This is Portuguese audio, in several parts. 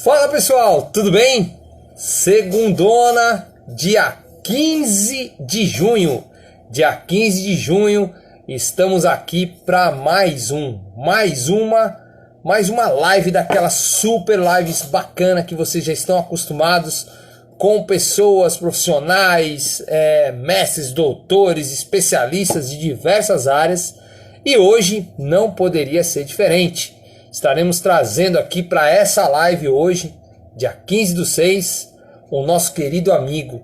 Fala pessoal, tudo bem? Segundona, dia 15 de junho. Dia 15 de junho, estamos aqui para mais uma live daquelas super lives bacana que vocês já estão acostumados com pessoas profissionais, mestres, doutores, especialistas de diversas áreas. E hoje não poderia ser diferente. Estaremos trazendo aqui para essa live hoje, dia 15/6, o nosso querido amigo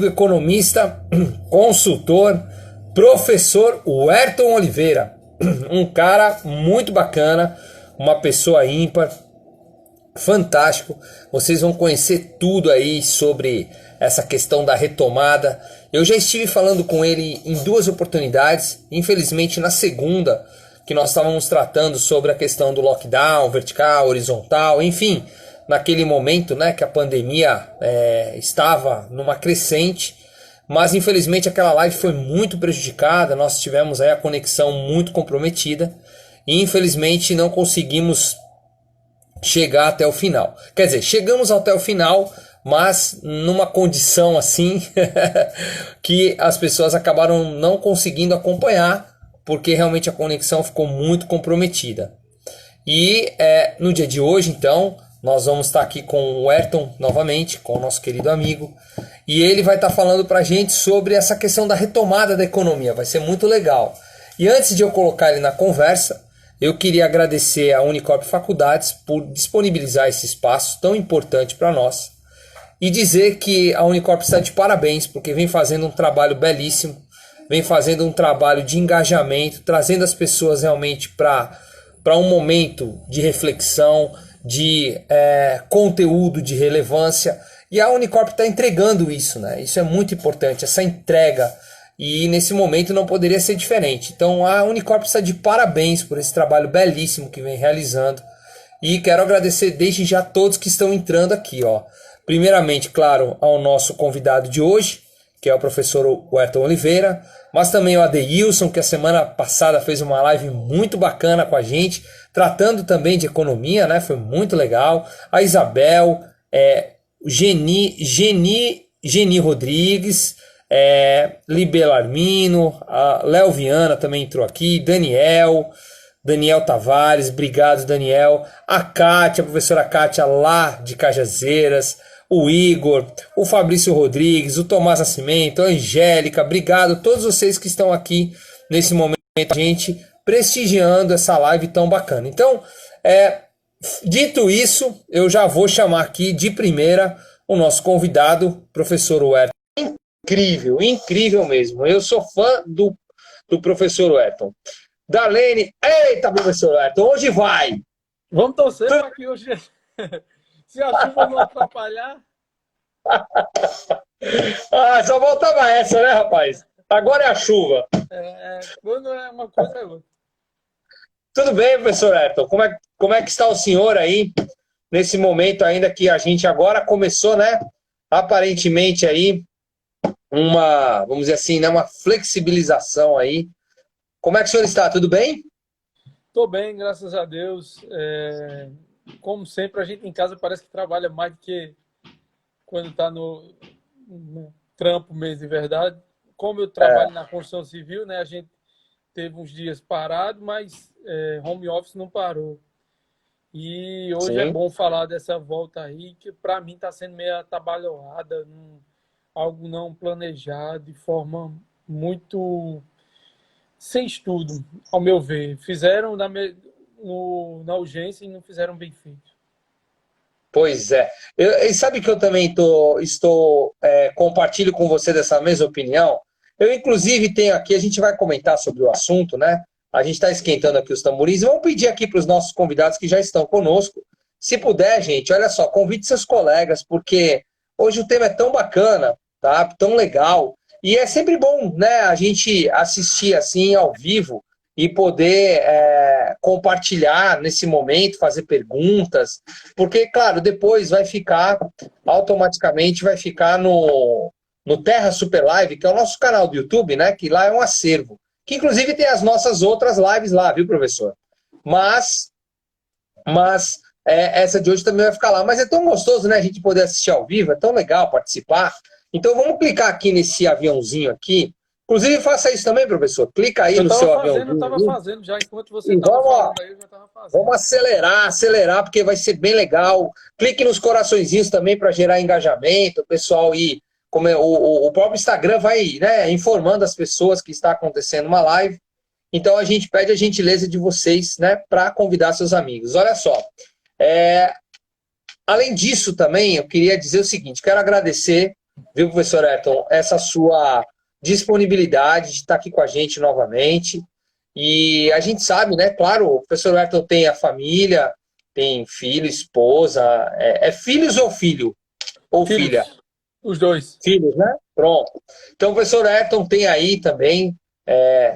economista, consultor, professor Werton Oliveira. Um cara muito bacana, uma pessoa ímpar, fantástico. Vocês vão conhecer tudo aí sobre essa questão da retomada. Eu já estive falando com ele em duas oportunidades, infelizmente na segunda, que nós estávamos tratando sobre a questão do lockdown, vertical, horizontal, enfim, naquele momento, né, que a pandemia estava numa crescente, mas infelizmente aquela live foi muito prejudicada, nós tivemos aí a conexão muito comprometida e infelizmente não conseguimos chegar até o final. Quer dizer, chegamos até o final, mas numa condição assim que as pessoas acabaram não conseguindo acompanhar, porque realmente a conexão ficou muito comprometida. E no dia de hoje, então, nós vamos estar aqui com o Werton novamente, com o nosso querido amigo, e ele vai estar falando para a gente sobre essa questão da retomada da economia. Vai ser muito legal. E antes de eu colocar ele na conversa, eu queria agradecer a Unicorp Faculdades por disponibilizar esse espaço tão importante para nós e dizer que a Unicorp está de parabéns, porque vem fazendo um trabalho belíssimo, vem fazendo um trabalho de engajamento, trazendo as pessoas realmente para um momento de reflexão, de conteúdo de relevância. E a Unicorp está entregando isso, né? Isso é muito importante, essa entrega. E nesse momento não poderia ser diferente. Então a Unicorp está de parabéns por esse trabalho belíssimo que vem realizando. E quero agradecer desde já a todos que estão entrando aqui, ó. Primeiramente, claro, ao nosso convidado de hoje, que é o professor Werton Oliveira, mas também o Adeilson, que a semana passada fez uma live muito bacana com a gente, tratando também de economia, né? Foi muito legal. A Isabel, Geni Rodrigues, Libelo Armino, a Léo Viana também entrou aqui, Daniel Tavares, obrigado Daniel, a Kátia, a professora Kátia lá de Cajazeiras, o Igor, o Fabrício Rodrigues, o Tomás Nascimento, a Angélica, obrigado a todos vocês que estão aqui nesse momento, a gente prestigiando essa live tão bacana. Então, dito isso, eu já vou chamar aqui de primeira o nosso convidado, professor Werton. Incrível mesmo. Eu sou fã do professor Werton. Darlene, eita, professor Werton, hoje vai! Vamos torcer para que hoje, se a chuva não atrapalhar. Só voltava essa, né, rapaz? Agora é a chuva. Quando é uma coisa, é outra. Tudo bem, professor Werton? Como é que está o senhor aí, nesse momento ainda que a gente agora começou, né? Aparentemente aí, vamos dizer assim, né, uma flexibilização aí. Como é que o senhor está? Tudo bem? Estou bem, graças a Deus. Como sempre, a gente em casa parece que trabalha mais do que quando está no trampo mesmo, de verdade. Como eu trabalho na construção civil, né, a gente teve uns dias parado, mas home office não parou. E hoje é bom falar dessa volta aí, que para mim está sendo meio atabalhoada, algo não planejado, de forma muito sem estudo, ao meu ver. Fizeram na urgência e não fizeram bem feito. Pois é. E sabe que eu também compartilho com você dessa mesma opinião? Eu, inclusive, tenho aqui, a gente vai comentar sobre o assunto, né? A gente está esquentando aqui os tamborins. E vamos pedir aqui para os nossos convidados que já estão conosco, se puder, gente, olha só, convide seus colegas, porque hoje o tema é tão bacana, tá? Tão legal. E é sempre bom, né, a gente assistir assim ao vivo e poder compartilhar nesse momento, fazer perguntas, porque, claro, depois automaticamente vai ficar no Terra Super Live, que é o nosso canal do YouTube, né, que lá é um acervo, que inclusive tem as nossas outras lives lá, viu, professor? Mas essa de hoje também vai ficar lá. Mas é tão gostoso, né, a gente poder assistir ao vivo, é tão legal participar. Então vamos clicar aqui nesse aviãozinho aqui. Inclusive, faça isso também, professor. Clica aí no seu Eu aviãozinho tava aí, fazendo já, enquanto você e tava vamos, ó, falando aí, eu já tava fazendo. vamos acelerar, porque vai ser bem legal. Clique nos coraçõezinhos também para gerar engajamento. O pessoal ir. O próprio Instagram vai, né, informando as pessoas que está acontecendo uma live. Então a gente pede a gentileza de vocês, né, para convidar seus amigos. Olha só. Além disso, também, eu queria dizer o seguinte: quero agradecer, viu, professor Ayrton, essa sua disponibilidade de estar aqui com a gente novamente. E a gente sabe, né? Claro, o professor Ayrton tem a família, tem filho, esposa. Filhos ou filho? Ou filha? Filhos, os dois. Filhos, né? Pronto. Então, o professor Ayrton tem aí também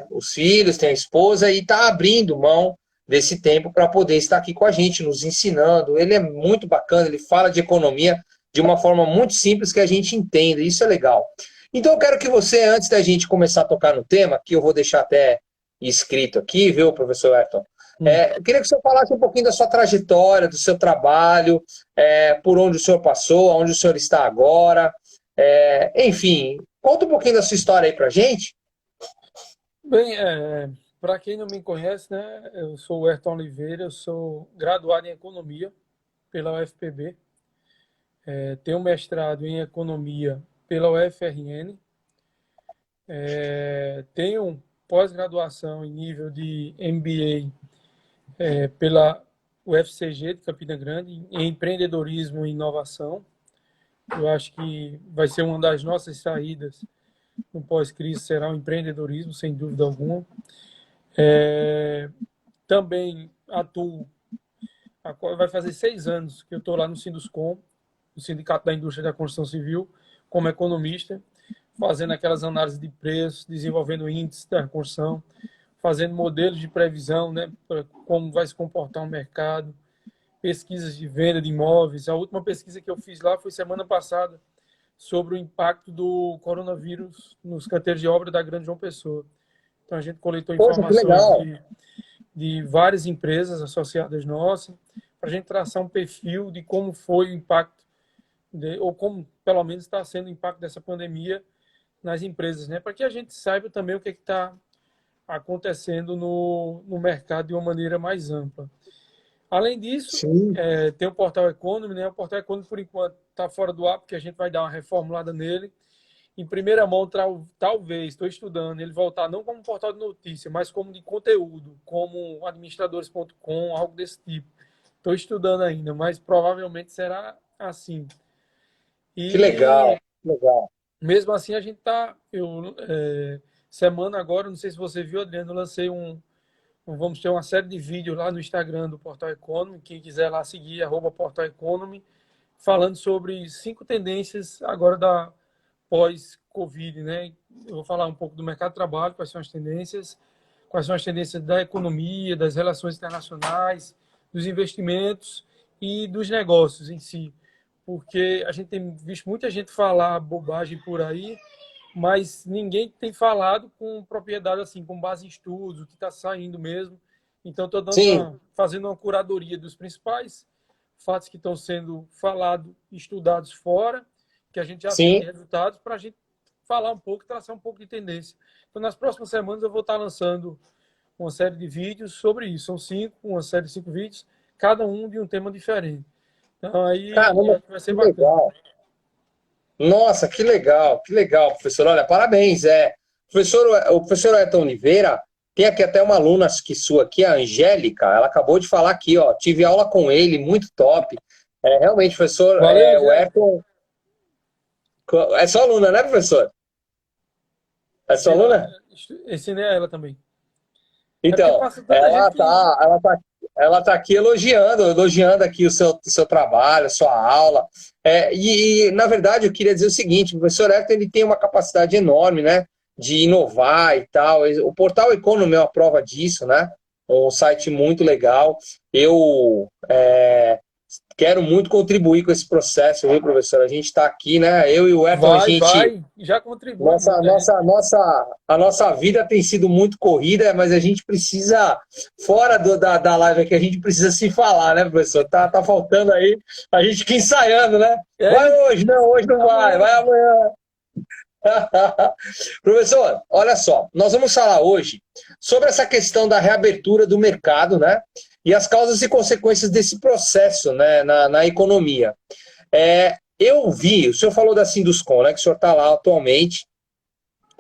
os filhos, tem a esposa e está abrindo mão desse tempo para poder estar aqui com a gente, nos ensinando. Ele é muito bacana, ele fala de economia de uma forma muito simples que a gente entenda. Isso é legal. Então, eu quero que você, antes da gente começar a tocar no tema, que eu vou deixar até escrito aqui, viu, professor Ayrton? Eu queria que o senhor falasse um pouquinho da sua trajetória, do seu trabalho, por onde o senhor passou, onde o senhor está agora. Enfim, conta um pouquinho da sua história aí pra gente. Bem, para quem não me conhece, né, eu sou o Ayrton Oliveira, eu sou graduado em Economia pela UFPB, tenho mestrado em Economia pela UFRN, tenho pós-graduação em nível de MBA pela UFCG de Campina Grande, em Empreendedorismo e Inovação. Eu acho que vai ser uma das nossas saídas no pós-crise, será o empreendedorismo, sem dúvida alguma. Também atuo, vai fazer 6 anos que eu estou lá no Sinduscom, no Sindicato da Indústria da Construção Civil, como economista, fazendo aquelas análises de preços, desenvolvendo índices da construção, fazendo modelos de previsão, né, para como vai se comportar o mercado, pesquisas de venda de imóveis. A última pesquisa que eu fiz lá foi semana passada, sobre o impacto do coronavírus nos canteiros de obra da Grande João Pessoa. Então, a gente coletou Poxa, que informações legal. de várias empresas associadas nossas, para a gente traçar um perfil de como foi o impacto, ou como, pelo menos, está sendo o impacto dessa pandemia nas empresas, né? Para que a gente saiba também o que está acontecendo no mercado de uma maneira mais ampla. Além disso, tem o Portal Economy, né? O Portal Economy, por enquanto, está fora do ar, porque a gente vai dar uma reformulada nele. Em primeira mão, talvez, estou estudando, ele voltar não como portal de notícia, mas como de conteúdo, como administradores.com, algo desse tipo. Estou estudando ainda, mas provavelmente será assim. Que legal, que legal. Mesmo assim, a gente está... semana agora, não sei se você viu, Adriano, eu lancei vamos ter uma série de vídeos lá no Instagram do Portal Economy. Quem quiser lá seguir, @Portal Economy, falando sobre 5 tendências agora da pós-Covid, né? Eu vou falar um pouco do mercado de trabalho, quais são as tendências da economia, das relações internacionais, dos investimentos e dos negócios em si. Porque a gente tem visto muita gente falar bobagem por aí, mas ninguém tem falado com propriedade, assim, com base em estudos, o que está saindo mesmo. Então, estou fazendo uma curadoria dos principais fatos que estão sendo falados, estudados fora, que a gente já tem resultados, para a gente falar um pouco, traçar um pouco de tendência. Então, nas próximas semanas, eu vou estar lançando uma série de vídeos sobre isso. São uma série de 5 vídeos, cada um de um tema diferente. Então, aí vai ser bacana. Legal. Nossa, que legal, professor. Olha, parabéns. O professor Ayrton Oliveira tem aqui até uma aluna acho que sua aqui, a Angélica. Ela acabou de falar aqui, ó. Tive aula com ele, muito top. Realmente, professor, Valeu, o Ayrton. É sua aluna, né, professor? É sua aluna? Ensinei a ela também. Então, ela tá aqui elogiando aqui o seu trabalho, a sua aula. Na verdade, eu queria dizer o seguinte: o professor Ayrton ele tem uma capacidade enorme, né, de inovar e tal. O Portal Economy é uma prova disso, né? Um site muito legal. Eu quero muito contribuir com esse processo, viu, professor? A gente está aqui, né? Eu e o Eton, a gente. Vai, já contribui muito, né? A nossa vida tem sido muito corrida, mas a gente precisa, fora da live aqui, a gente precisa se falar, né, professor? Tá faltando aí, a gente fica ensaiando, né? Vai hoje não vai amanhã. Professor, olha só, nós vamos falar hoje sobre essa questão da reabertura do mercado, né? E as causas e consequências desse processo, né, na economia. Eu vi, o senhor falou da Sinduscon, né, que o senhor está lá atualmente,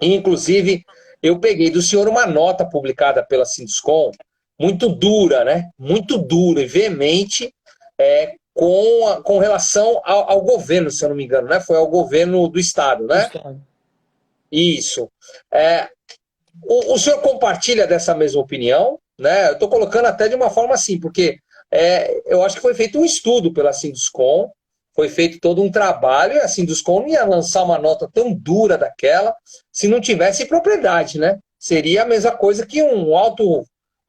e, inclusive, eu peguei do senhor uma nota publicada pela Sinduscon, muito dura, né? Muito dura e veemente, com relação ao governo, se eu não me engano, né? Foi ao governo do Estado, né? Isso. O senhor compartilha dessa mesma opinião, né? Eu estou colocando até de uma forma assim, porque eu acho que foi feito um estudo pela Sinduscon, foi feito todo um trabalho, e a Sinduscon não ia lançar uma nota tão dura daquela se não tivesse propriedade, né? Seria a mesma coisa que um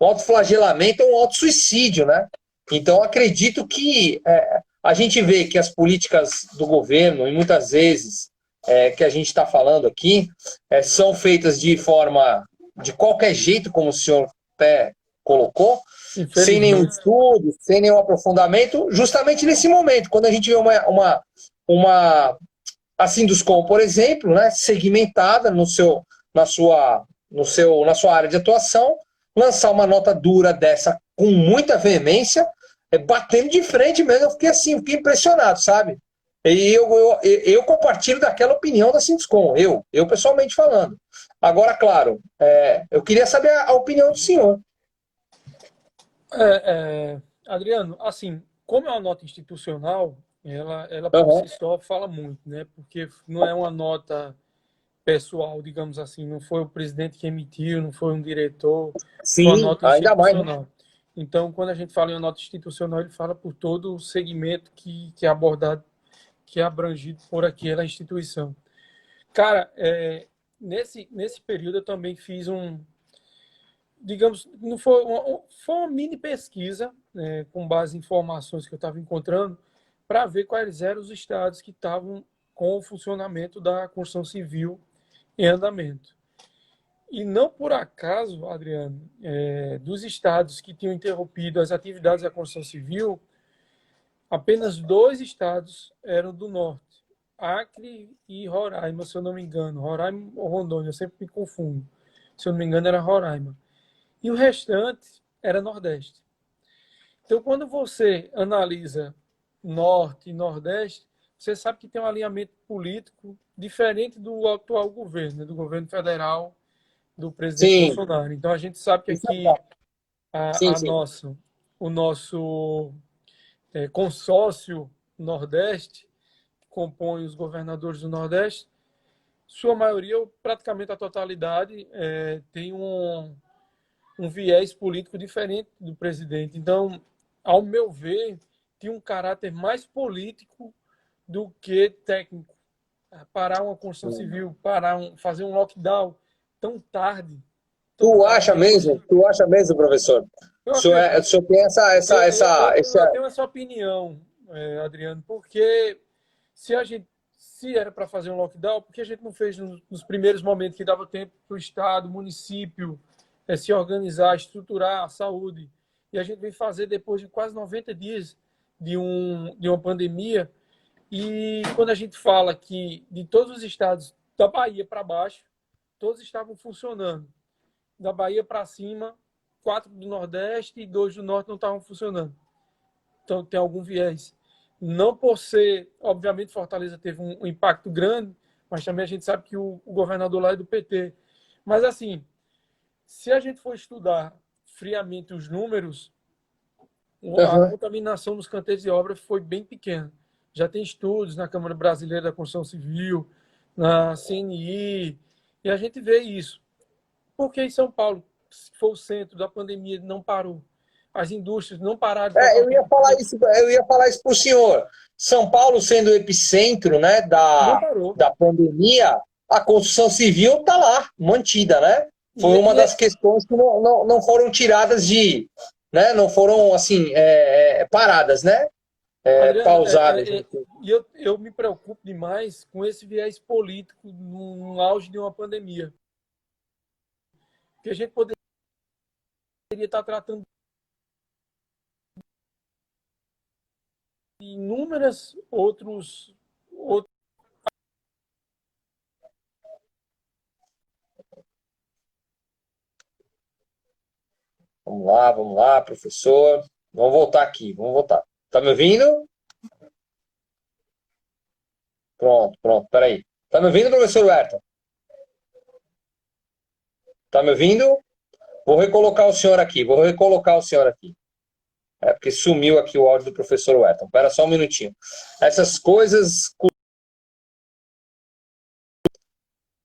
autoflagelamento ou um autossuicídio, né? Então, acredito que a gente vê que as políticas do governo, e muitas vezes que a gente está falando aqui, são feitas de forma, de qualquer jeito, como o senhor até colocou, sem nenhum estudo, sem nenhum aprofundamento, justamente nesse momento, quando a gente vê a Sinduscon, por exemplo, né, segmentada na sua área de atuação, lançar uma nota dura dessa com muita veemência, batendo de frente mesmo. Eu fiquei assim, fiquei impressionado, sabe? E eu compartilho daquela opinião da Sinduscon, eu pessoalmente falando. Agora, claro, eu queria saber a opinião do senhor. Adriano, assim, como é uma nota institucional, ela por si só fala muito, né? Porque não é uma nota pessoal, digamos assim, não foi o presidente que emitiu, não foi um diretor, Sim, foi uma nota ainda institucional. mais, né? Então, quando a gente fala em uma nota institucional, ele fala por todo o segmento que é abordado, que é abrangido por aquela instituição. Cara, nesse período eu também fiz digamos, não foi uma mini pesquisa, né, com base em informações que eu estava encontrando, para ver quais eram os estados que estavam com o funcionamento da construção civil em andamento. E não por acaso, Adriano, dos estados que tinham interrompido as atividades da construção civil, apenas 2 estados eram do norte, Acre e Roraima, se eu não me engano. Roraima ou Rondônia, eu sempre me confundo. Se eu não me engano, era Roraima. E o restante era Nordeste. Então, quando você analisa Norte e Nordeste, você sabe que tem um alinhamento político diferente do atual governo, do governo federal, do presidente Bolsonaro. Então, a gente sabe que aqui o nosso consórcio Nordeste, que compõe os governadores do Nordeste, sua maioria, ou praticamente a totalidade, tem um viés político diferente do presidente. Então, ao meu ver, tinha um caráter mais político do que técnico. Parar uma construção civil, fazer um lockdown tão tarde. Tu acha mesmo, professor? O senhor tem eu tenho essa opinião, Adriano, porque se era para fazer um lockdown, por que a gente não fez nos primeiros momentos que dava tempo para o Estado, município, se organizar, estruturar a saúde? E a gente vem fazer depois de quase 90 dias de uma pandemia. E quando a gente fala que de todos os estados, da Bahia para baixo, todos estavam funcionando. Da Bahia para cima, 4 do Nordeste e 2 do Norte não estavam funcionando. Então tem algum viés. Não por ser, obviamente, Fortaleza teve um impacto grande, mas também a gente sabe que o governador lá é do PT. Mas assim, se a gente for estudar friamente os números, a contaminação nos canteiros de obra foi bem pequena. Já tem estudos na Câmara Brasileira da Construção Civil, na CNI, e a gente vê isso. Porque em São Paulo, que foi o centro da pandemia, não parou. As indústrias não pararam. Eu ia falar isso para o senhor. São Paulo sendo o epicentro, né, da pandemia, a construção civil está lá, mantida, né? Foi uma das questões que não foram tiradas não foram assim paradas, né? Adriano, pausada. e eu me preocupo demais com esse viés político no auge de uma pandemia. Que a gente poderia estar tratando de inúmeras outros. Vamos lá, professor. Vamos voltar aqui, vamos voltar. Tá me ouvindo? Pronto, peraí. Tá me ouvindo, professor Werton? Tá me ouvindo? Vou recolocar o senhor aqui. É porque sumiu aqui o áudio do professor Werton. Espera só um minutinho. Essas coisas.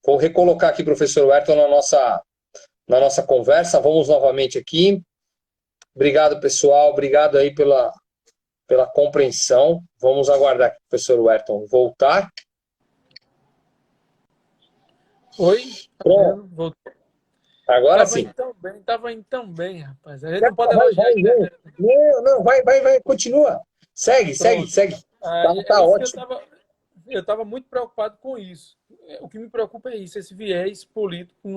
Vou recolocar aqui o professor Werton na nossa conversa. Vamos novamente aqui. Obrigado, pessoal. Obrigado aí pela compreensão. Vamos aguardar que o professor Werton voltar. Oi? Pronto. Agora sim. Tava indo tão bem, rapaz. A gente não pode elogiar a internet. Não, vai, continua. Segue. Tá ótimo. Eu estava muito preocupado com isso. O que me preocupa é isso, esse viés político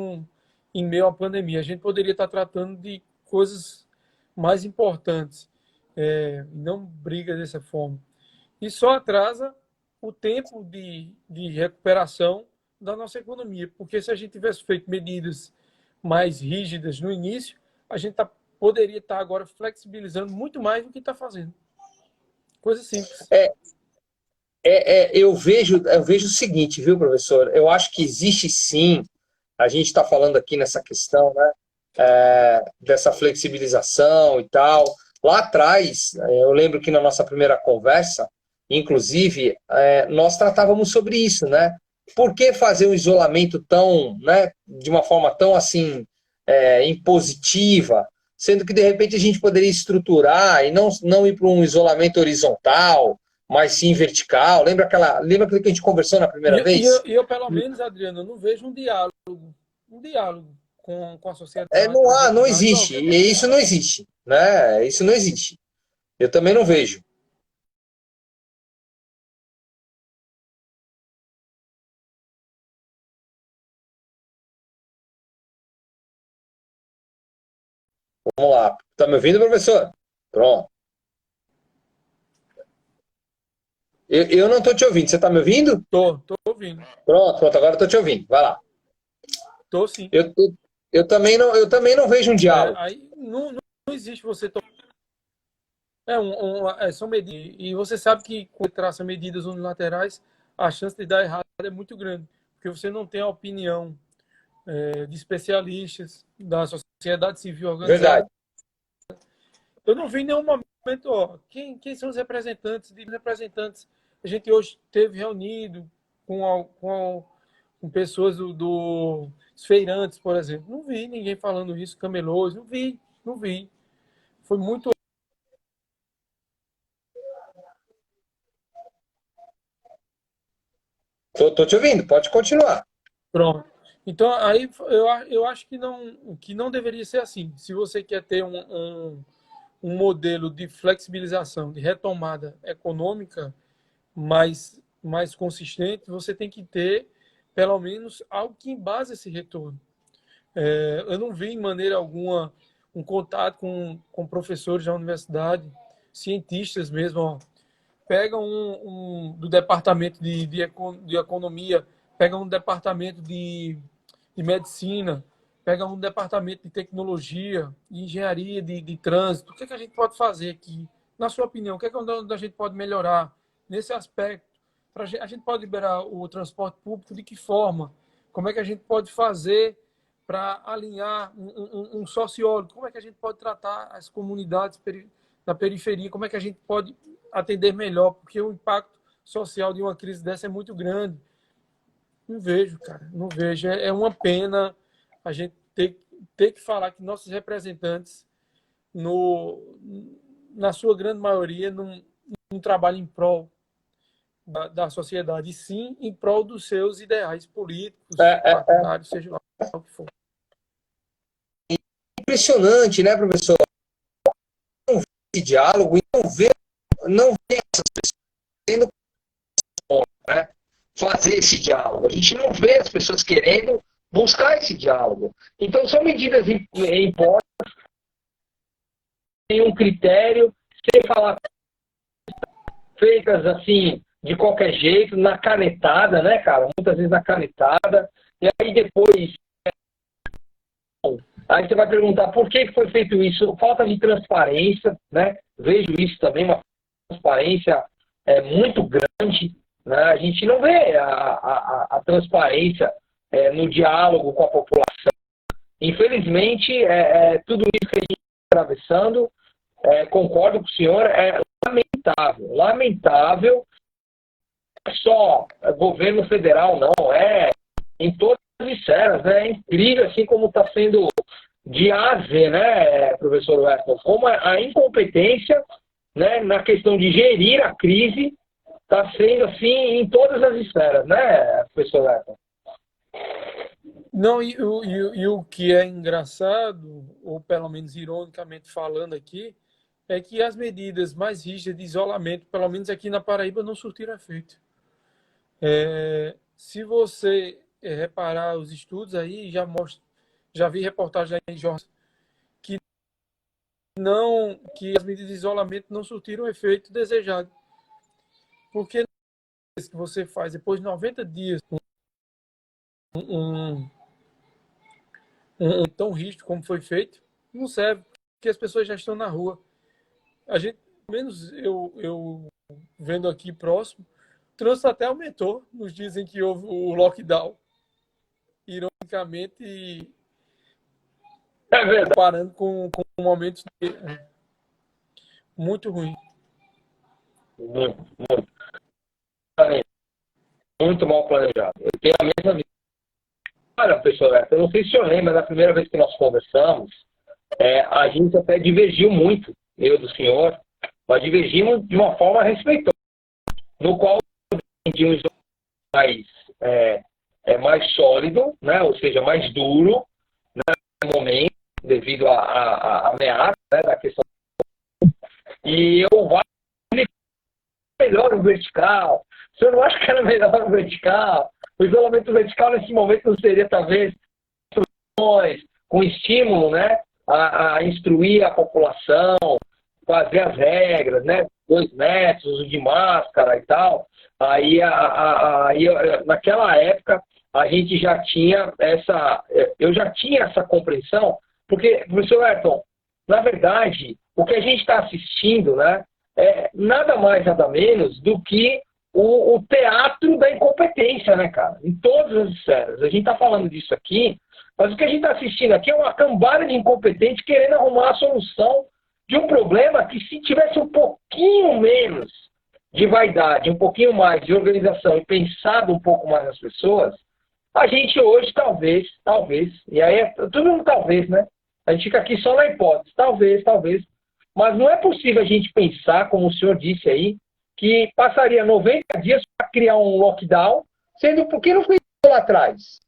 em meio à pandemia. A gente poderia estar tratando de coisas mais importantes, não briga dessa forma. E só atrasa o tempo de recuperação da nossa economia, porque se a gente tivesse feito medidas mais rígidas no início, a gente poderia estar agora flexibilizando muito mais do que está fazendo. Coisa simples. Eu vejo o seguinte, viu, professor? Eu acho que existe sim, a gente está falando aqui nessa questão, né, dessa flexibilização e tal. Lá atrás, eu lembro que na nossa primeira conversa, inclusive, nós tratávamos sobre isso, né? Por que fazer um isolamento tão, né, de uma forma tão assim, impositiva, sendo que de repente a gente poderia estruturar e não ir para um isolamento horizontal, mas sim vertical. Lembra aquilo que a gente conversou na primeira vez? Eu, pelo menos, Adriano, eu não vejo um diálogo com a sociedade. Não existe. E isso não existe, né? Isso não existe. Eu também não vejo. Vamos lá. Tá me ouvindo, professor? Pronto. Eu não estou te ouvindo. Você está me ouvindo? Tô ouvindo. Pronto. Agora estou te ouvindo. Vai lá. Tô sim. Eu também não vejo um diálogo. Aí não existe você... são medidas. E você sabe que quando traça medidas unilaterais, a chance de dar errado é muito grande. Porque você não tem a opinião de especialistas, da sociedade civil organizada. Verdade. Eu não vi em nenhum momento, quem são os representantes? A gente hoje teve reunido com pessoas dos feirantes, por exemplo. Não vi ninguém falando isso, camelôs, não vi. Foi muito... Tô te ouvindo, pode continuar. Pronto. Então, aí eu acho que não deveria ser assim. Se você quer ter um modelo de flexibilização, de retomada econômica mais consistente, você tem que ter, pelo menos, algo que embase esse retorno. Eu não vi, em maneira alguma, um contato com professores da universidade, cientistas mesmo. Pega do departamento de economia, pega um departamento de medicina, pega um departamento de tecnologia, de engenharia, de trânsito. O que a gente pode fazer aqui? Na sua opinião, o que onde a gente pode melhorar nesse aspecto? A gente pode liberar o transporte público de que forma? Como é que a gente pode fazer para alinhar um sociólogo? Como é que a gente pode tratar as comunidades da periferia? Como é que a gente pode atender melhor? Porque o impacto social de uma crise dessa é muito grande. Não vejo, cara. Não vejo. É uma pena a gente ter que falar que nossos representantes, na sua grande maioria, não trabalham em prol da sociedade, e sim em prol dos seus ideais políticos, partidários, seja lá o que for. Impressionante, né, professor? Não vê esse diálogo e não vê essa fazer esse diálogo. A gente não vê as pessoas querendo buscar esse diálogo. Então, são medidas impostas, sem um critério, sem falar, feitas assim, de qualquer jeito, na canetada, né, cara? Muitas vezes na canetada. E aí depois, aí você vai perguntar por que foi feito isso? Falta de transparência, né? Vejo isso também, uma transparência muito grande, né? A gente não vê a transparência no diálogo com a população. Infelizmente, tudo isso que a gente está atravessando, concordo com o senhor, é lamentável. Lamentável, não é só governo federal, não, em todas as esferas, né? É incrível assim como está sendo de A a Z, né, professor Weston? Como a incompetência, né, na questão de gerir a crise está sendo assim em todas as esferas, né, professor Weston? Não, e o que é engraçado, ou pelo menos ironicamente falando aqui, é que as medidas mais rígidas de isolamento, pelo menos aqui na Paraíba, não surtiram efeito. Se você reparar os estudos aí, já vi reportagem aí em jornais que as medidas de isolamento não surtiram o efeito desejado. Porque que você faz depois de 90 dias um tão rígido como foi feito, não serve, porque as pessoas já estão na rua. A gente, pelo menos eu vendo aqui próximo, o trânsito até aumentou nos dias em que houve o lockdown. Ironicamente, É verdade. comparando com momentos muito ruins. Muito, muito mal planejado. Eu tenho a mesma visão. Olha, professor, eu não sei se o senhor lembra, da primeira vez que nós conversamos, a gente até divergiu muito, eu do senhor, mas divergimos de uma forma respeitosa, no qual defendíamos mais sólido, né, ou seja, mais duro, né, no momento, devido à ameaça, né, da questão. E eu acho melhor o vertical. O senhor não acha que era melhor o vertical? O isolamento vertical nesse momento não seria, talvez, com estímulo, né, a instruir a população, fazer as regras, né, 2 metros, uso de máscara e tal. Aí, naquela época, a gente já tinha eu já tinha essa compreensão, porque, professor Ayrton, na verdade, o que a gente está assistindo, né, é nada mais, nada menos do que o teatro da incompetência, né, cara? Em todas as esferas. A gente está falando disso aqui, mas o que a gente está assistindo aqui é uma cambada de incompetentes querendo arrumar a solução de um problema que, se tivesse um pouquinho menos de vaidade, um pouquinho mais de organização e pensado um pouco mais nas pessoas, a gente hoje talvez, e aí é tudo um talvez, né? A gente fica aqui só na hipótese, talvez, mas não é possível a gente pensar, como o senhor disse aí, que passaria 90 dias para criar um lockdown, sendo por que não foi lá atrás?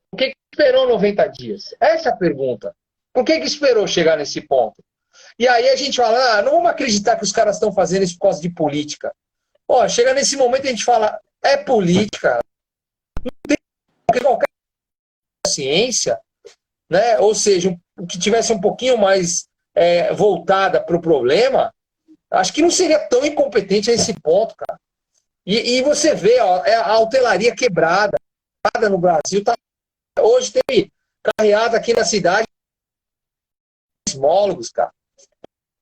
Por que esperou 90 dias? Essa é a pergunta. Por que esperou chegar nesse ponto? E aí a gente fala, não vamos acreditar que os caras estão fazendo isso por causa de política. Ó, chega nesse momento e a gente fala, é política. Não tem qualquer ciência, né? Ou seja, que tivesse um pouquinho mais voltada para o problema, acho que não seria tão incompetente a esse ponto, cara. E você vê, ó, a hotelaria quebrada no Brasil. Hoje teve carreata aqui na cidade, sismólogos, cara.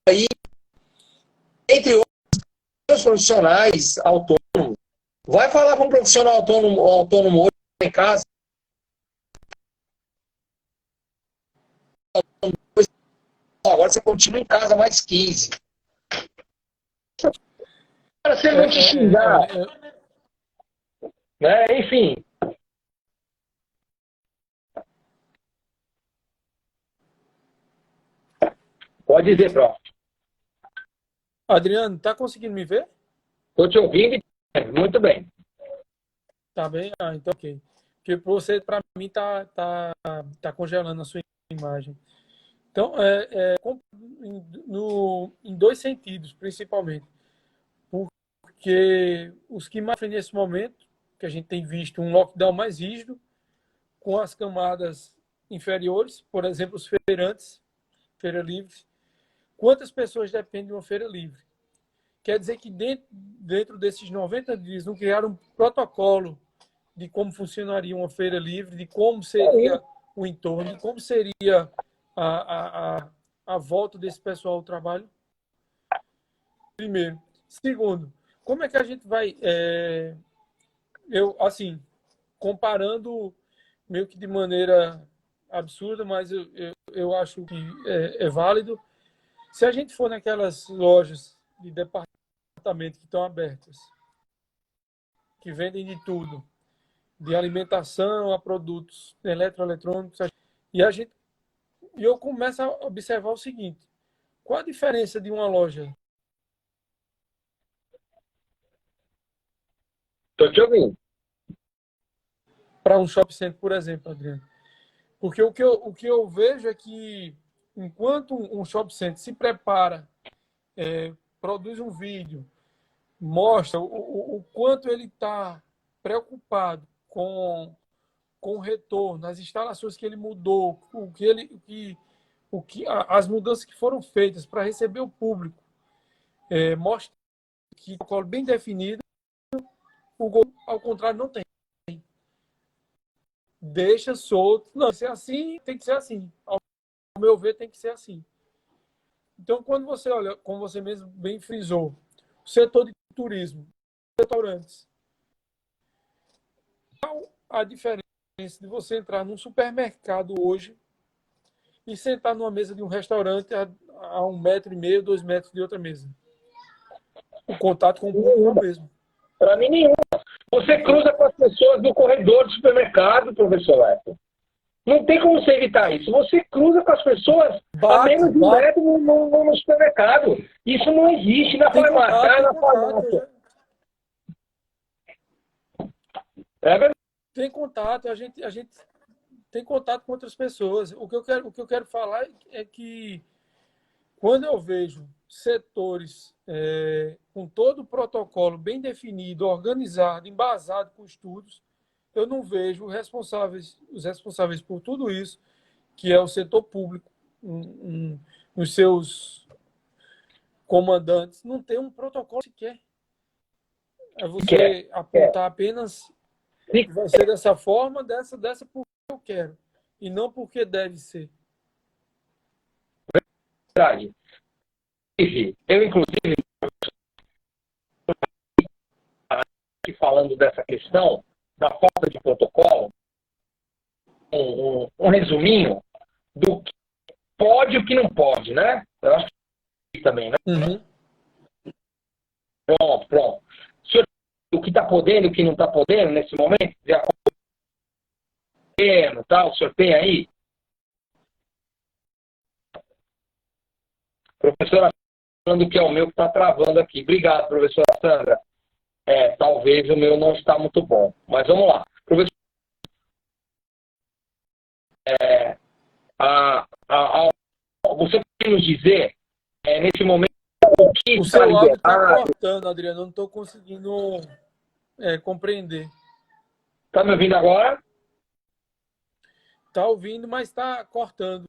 Aí, entre outros profissionais autônomos, vai falar para um profissional autônomo hoje em casa, agora você continua em casa mais 15. Cara, você não te xingar. Né? Enfim. Pode dizer, prof. Adriano, tá conseguindo me ver? Estou te ouvindo muito bem. Tá bem? Ah, então ok. Porque você, para mim, tá congelando a sua imagem. Então, em 2 sentidos, principalmente. Porque os que mais sofrem nesse momento que a gente tem visto um lockdown mais rígido, com as camadas inferiores, por exemplo, os feirantes, feira livre. Quantas pessoas dependem de uma feira livre? Quer dizer que dentro desses 90 dias não criaram um protocolo de como funcionaria uma feira livre, de como seria o entorno, de como seria a volta desse pessoal ao trabalho? Primeiro. Segundo, como é que a gente vai... assim, comparando meio que de maneira absurda, mas eu acho que é válido. Se a gente for naquelas lojas de departamento que estão abertas, que vendem de tudo, de alimentação a produtos eletroeletrônicos, e eu começo a observar o seguinte: qual a diferença de uma loja? Estou te ouvindo. Para um shopping center, por exemplo, Adriano. Porque o que eu vejo é que, enquanto um shopping center se prepara, produz um vídeo, mostra o quanto ele está preocupado com o retorno, as instalações que ele mudou, as mudanças que foram feitas para receber o público, mostra que o protocolo bem definido, o Gol, ao contrário, não tem. Deixa solto. Não, se é assim, tem que ser assim. Ao meu ver, tem que ser assim. Então, quando você olha, como você mesmo bem frisou, o setor de turismo, restaurantes, qual a diferença de você entrar num supermercado hoje e sentar numa mesa de um restaurante a 1,5 m, 2 metros de outra mesa? O contato com o público é o mesmo. Para mim, nenhuma. Você cruza com as pessoas no corredor do supermercado, professor Leto. Não tem como você evitar isso. Você cruza com as pessoas a menos de 1 metro no supermercado. Isso não existe na farmácia. Na farmácia. É verdade. Tem contato, a gente tem contato com outras pessoas. O que eu quero falar é que, quando eu vejo setores com todo o protocolo bem definido, organizado, embasado com estudos, eu não vejo os responsáveis por tudo isso, que é o setor público, os seus comandantes, não tem um protocolo sequer. É você apontar apenas que vai ser dessa forma, dessa porque eu quero, e não porque deve ser. Verdade. Eu, inclusive, falando dessa questão da falta de protocolo, um resuminho do que pode e o que não pode, né? Eu acho que também, né? Uhum. Pronto. O que está podendo e o que não está podendo nesse momento, de acordo com o tal, o senhor tem aí? Professora, falando que é o meu que está travando aqui. Obrigado, professora Sandra. Talvez o meu não está muito bom. Mas vamos lá. Professor, você pode nos dizer, nesse momento, o que O está seu áudio está liberado? cortando, Adriano. Eu não estou conseguindo compreender. Está me ouvindo agora? Está ouvindo, mas está cortando.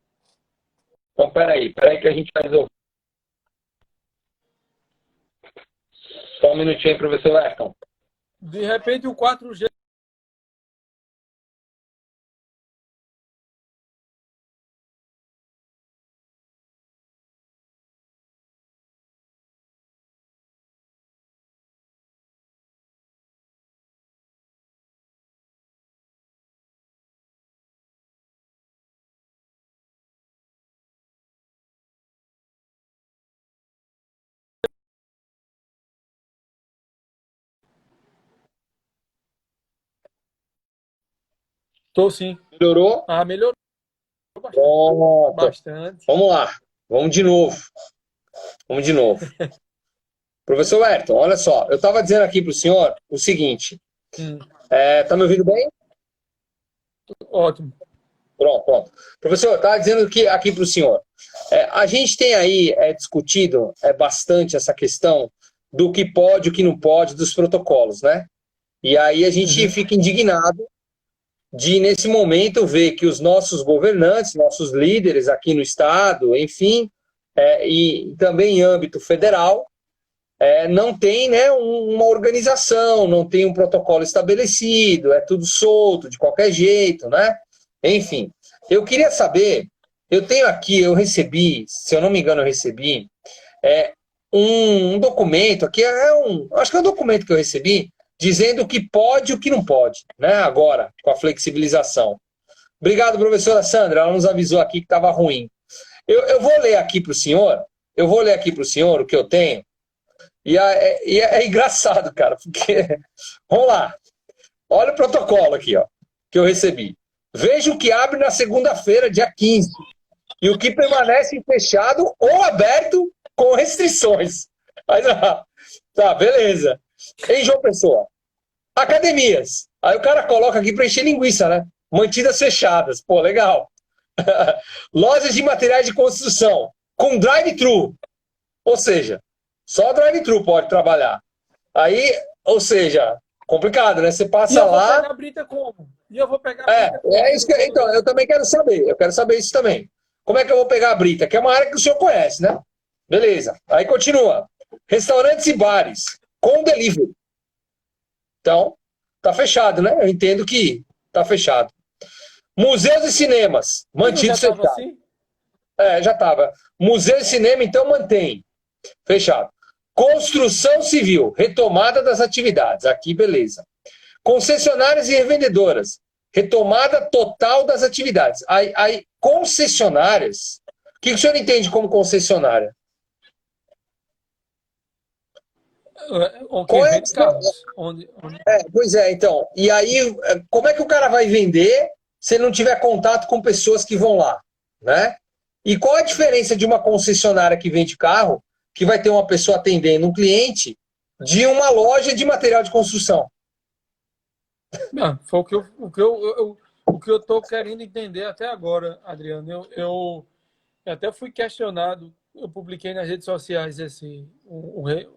Então, peraí que a gente vai resolver. Só um minutinho aí, professor Leston. De repente, o 4G... Estou sim. Melhorou? Melhorou Pronto. bastante. Vamos lá. Vamos de novo. Professor Ayrton, olha só. Eu estava dizendo aqui para o senhor o seguinte. Tá me ouvindo bem? Ótimo. Pronto. Professor, eu estava dizendo aqui para o senhor. A gente tem aí discutido bastante essa questão do que pode e o que não pode dos protocolos, né? E aí a gente Uhum. fica indignado de, nesse momento, ver que os nossos governantes, nossos líderes aqui no Estado, enfim, e também em âmbito federal, não tem, né, uma organização, não tem um protocolo estabelecido, é tudo solto, de qualquer jeito, né? Enfim, eu queria saber, eu tenho aqui, eu recebi, se eu não me engano, eu recebi é, um documento, aqui acho que é um documento que eu recebi, dizendo o que pode e o que não pode, né, agora, com a flexibilização. Obrigado, professora Sandra, ela nos avisou aqui que estava ruim. Eu vou ler aqui para o senhor, eu vou ler aqui para o senhor o que eu tenho, e é engraçado, cara, porque. Vamos lá. Olha o protocolo aqui, ó, que eu recebi. Veja o que abre na segunda-feira, dia 15, e o que permanece fechado ou aberto com restrições. Aí, tá, beleza. Em João Pessoa. Academias. Aí o cara coloca aqui para encher linguiça, né? Mantidas fechadas. Pô, legal. Lojas de materiais de construção. Com drive-thru. Ou seja, só drive-thru pode trabalhar. Aí, ou seja, complicado, né? Você E passa eu vou lá. pegar a brita como? E eu vou pegar a É, brita como? é Se isso não que. for Então, eu também quero saber. Eu quero saber isso também. Como é que eu vou pegar a brita? Que é uma área que o senhor conhece, né? Beleza. Aí continua. Restaurantes e bares com delivery. Então, tá fechado, né? Eu entendo que tá fechado. Museus e cinemas, e não já mantidos estava fechados. assim? Já estava. Museu e cinema, então, mantém. Fechado. Construção civil, retomada das atividades. Aqui, beleza. Concessionárias e revendedoras, retomada total das atividades. Aí concessionárias, o que o senhor entende como concessionária? Ou quem Qual é, vende carros. Onde... pois é, então. E aí, como é que o cara vai vender se ele não tiver contato com pessoas que vão lá, né? E qual a diferença de uma concessionária que vende carro, que vai ter uma pessoa atendendo um cliente, de uma loja de material de construção? Não, foi o que eu estou querendo entender até agora, Adriano. Eu até fui questionado, eu publiquei nas redes sociais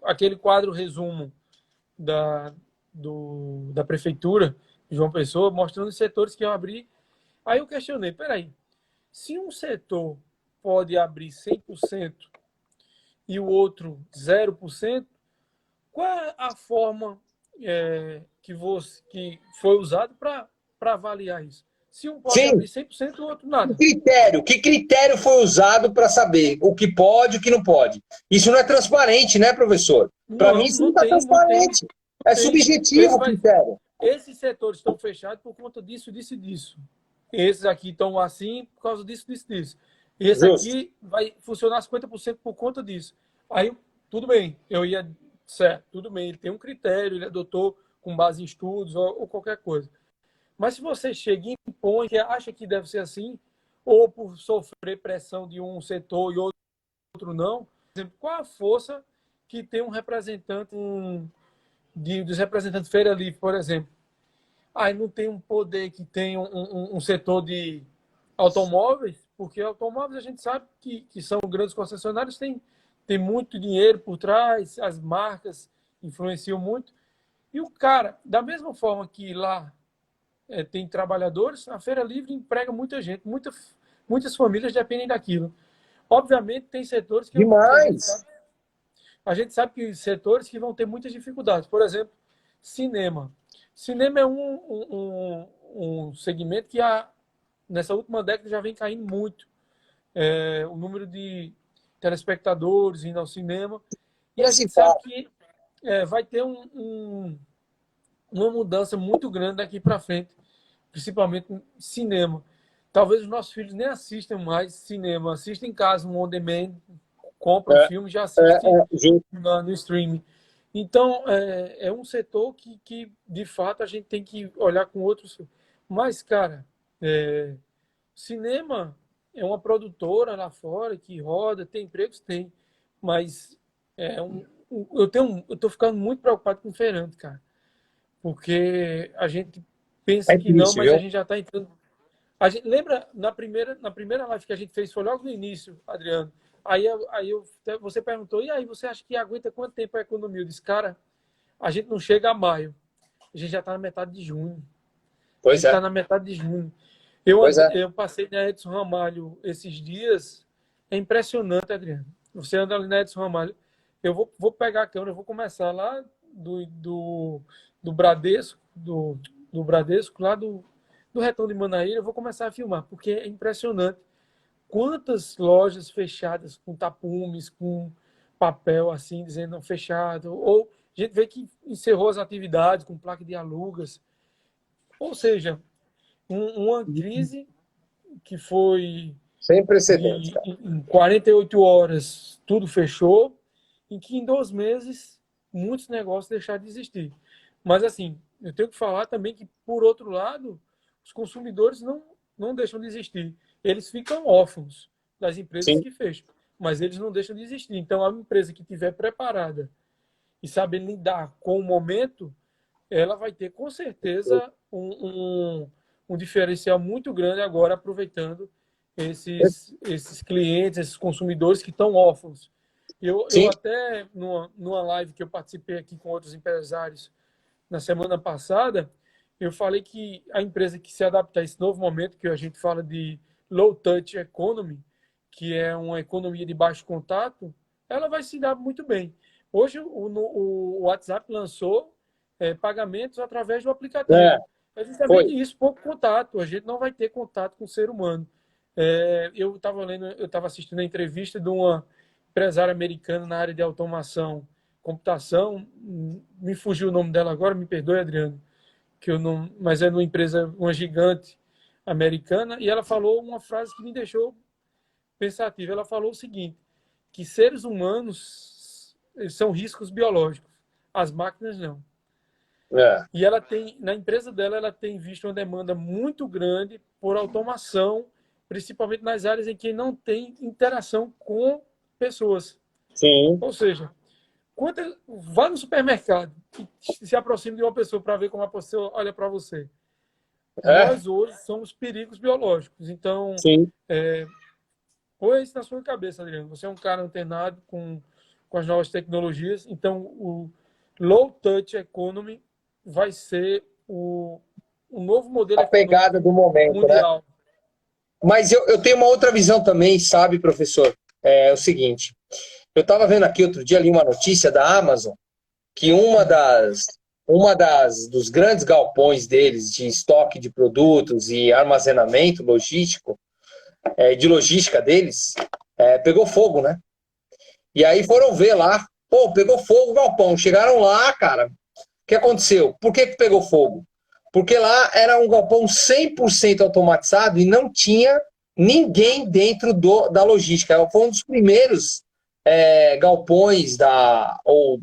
aquele quadro resumo da, da prefeitura de João Pessoa, mostrando os setores que iam abrir. Aí eu questionei, peraí, se um setor pode abrir 100% e o outro 0%, qual é a forma que foi usada para avaliar isso? Se um pode abrir Sim, 100% e o outro nada. que critério foi usado para saber o que pode e o que não pode? Isso não é transparente, né, professor? Para mim, Não, isso não não está tem, não tem, transparente. É tem. subjetivo o critério. Esses setores estão fechados por conta disso, disso e disso. Esses aqui estão assim por causa disso, disso, disso. E esse Justo. aqui vai funcionar 50% por conta disso. Aí, tudo bem, eu ia. Certo, tudo bem, ele tem um critério, ele adotou com base em estudos ou qualquer coisa. Mas se você chega e impõe que acha que deve ser assim, ou por sofrer pressão de um setor e outro não, por exemplo, qual a força que tem um representante dos representantes de Feira Livre, por exemplo? Aí não tem um poder que tem um setor de automóveis, porque automóveis a gente sabe que são grandes concessionários, tem muito dinheiro por trás, as marcas influenciam muito. E o cara, da mesma forma que lá tem trabalhadores, a Feira Livre emprega muita gente, muitas famílias dependem daquilo. Obviamente tem setores que Demais. a gente sabe que setores que vão ter muitas dificuldades. Por exemplo, cinema. Cinema é um segmento que nessa última década já vem caindo muito. O número de telespectadores indo ao cinema. E a Esse gente sabe fato. que vai ter uma mudança muito grande daqui para frente, principalmente no cinema. Talvez os nossos filhos nem assistam mais cinema, assistem em casa, um on demand, compram o É, filme e já assistem justo. no streaming. Então, é um setor que, de fato, a gente tem que olhar com outros. Mas, cara, cinema é uma produtora lá fora que roda, tem empregos? Tem. Mas eu tô ficando muito preocupado com o feirante, cara. Porque a gente pensa É que não, triste, mas a viu? gente já está entrando. A gente, lembra na primeira live que a gente fez, foi logo no início, Adriano. Você perguntou, e aí, você acha que aguenta quanto tempo a economia? Eu disse, cara, a gente não chega a maio. A gente já está na metade de junho. A Pois gente está é, na metade de junho. pois é. Eu passei na Edson Ramalho esses dias. É impressionante, Adriano. Você anda ali na Edson Ramalho. Vou pegar a câmera, eu vou começar lá do Bradesco, do Bradesco, lá do Retão de Manaíra, eu vou começar a filmar, porque é impressionante quantas lojas fechadas com tapumes, com papel assim, dizendo não fechado, ou a gente vê que encerrou as atividades com placa de alugas. Ou seja, uma crise que foi Sem precedentes, cara. em 48 horas tudo fechou, e que em 2 meses muitos negócios deixaram de existir. Mas assim, eu tenho que falar também que, por outro lado, os consumidores não deixam de existir. Eles ficam órfãos das empresas Sim, que fecham, mas eles não deixam de existir. Então, a empresa que estiver preparada e saber lidar com o momento, ela vai ter com certeza um diferencial muito grande agora, aproveitando esses clientes, esses consumidores que estão órfãos. Eu sim, até, numa live que eu participei aqui com outros empresários na semana passada, eu falei que a empresa que se adaptar a esse novo momento, que a gente fala de low touch economy, que é uma economia de baixo contato, ela vai se dar muito bem. Hoje o WhatsApp lançou pagamentos através do é, aplicativo. É justamente foi. isso, pouco contato. A gente não vai ter contato com o ser humano. Eu estava assistindo a entrevista de uma empresária americana na área de automação, computação. Me fugiu o nome dela agora, me perdoe, Adriano, que eu não, mas é uma empresa, uma gigante americana, e ela falou uma frase que me deixou pensativo. Ela falou o seguinte, que seres humanos são riscos biológicos, as máquinas não. É. E ela tem, na empresa dela, ela tem visto uma demanda muito grande por automação, principalmente nas áreas em que não tem interação com pessoas. Sim, Ou seja, vá no supermercado e se aproxime de uma pessoa para ver como a pessoa olha para você. é, Nós hoje somos perigos biológicos. Então, sim. põe isso na sua cabeça, Adriano. Você é um cara antenado com as novas tecnologias. Então, o low touch economy vai ser o novo modelo A pegada econômico do momento, né? mundial. Mas eu tenho uma outra visão também, sabe, professor? É o seguinte, eu estava vendo aqui outro dia ali uma notícia da Amazon que dos grandes galpões deles de estoque de produtos e armazenamento logístico, de logística deles, pegou fogo, né? E aí foram ver lá, pô, pegou fogo o galpão. Chegaram lá, cara, o que aconteceu? Por que pegou fogo? Porque lá era um galpão 100% automatizado e não tinha ninguém dentro da logística. Foi um dos primeiros galpões ou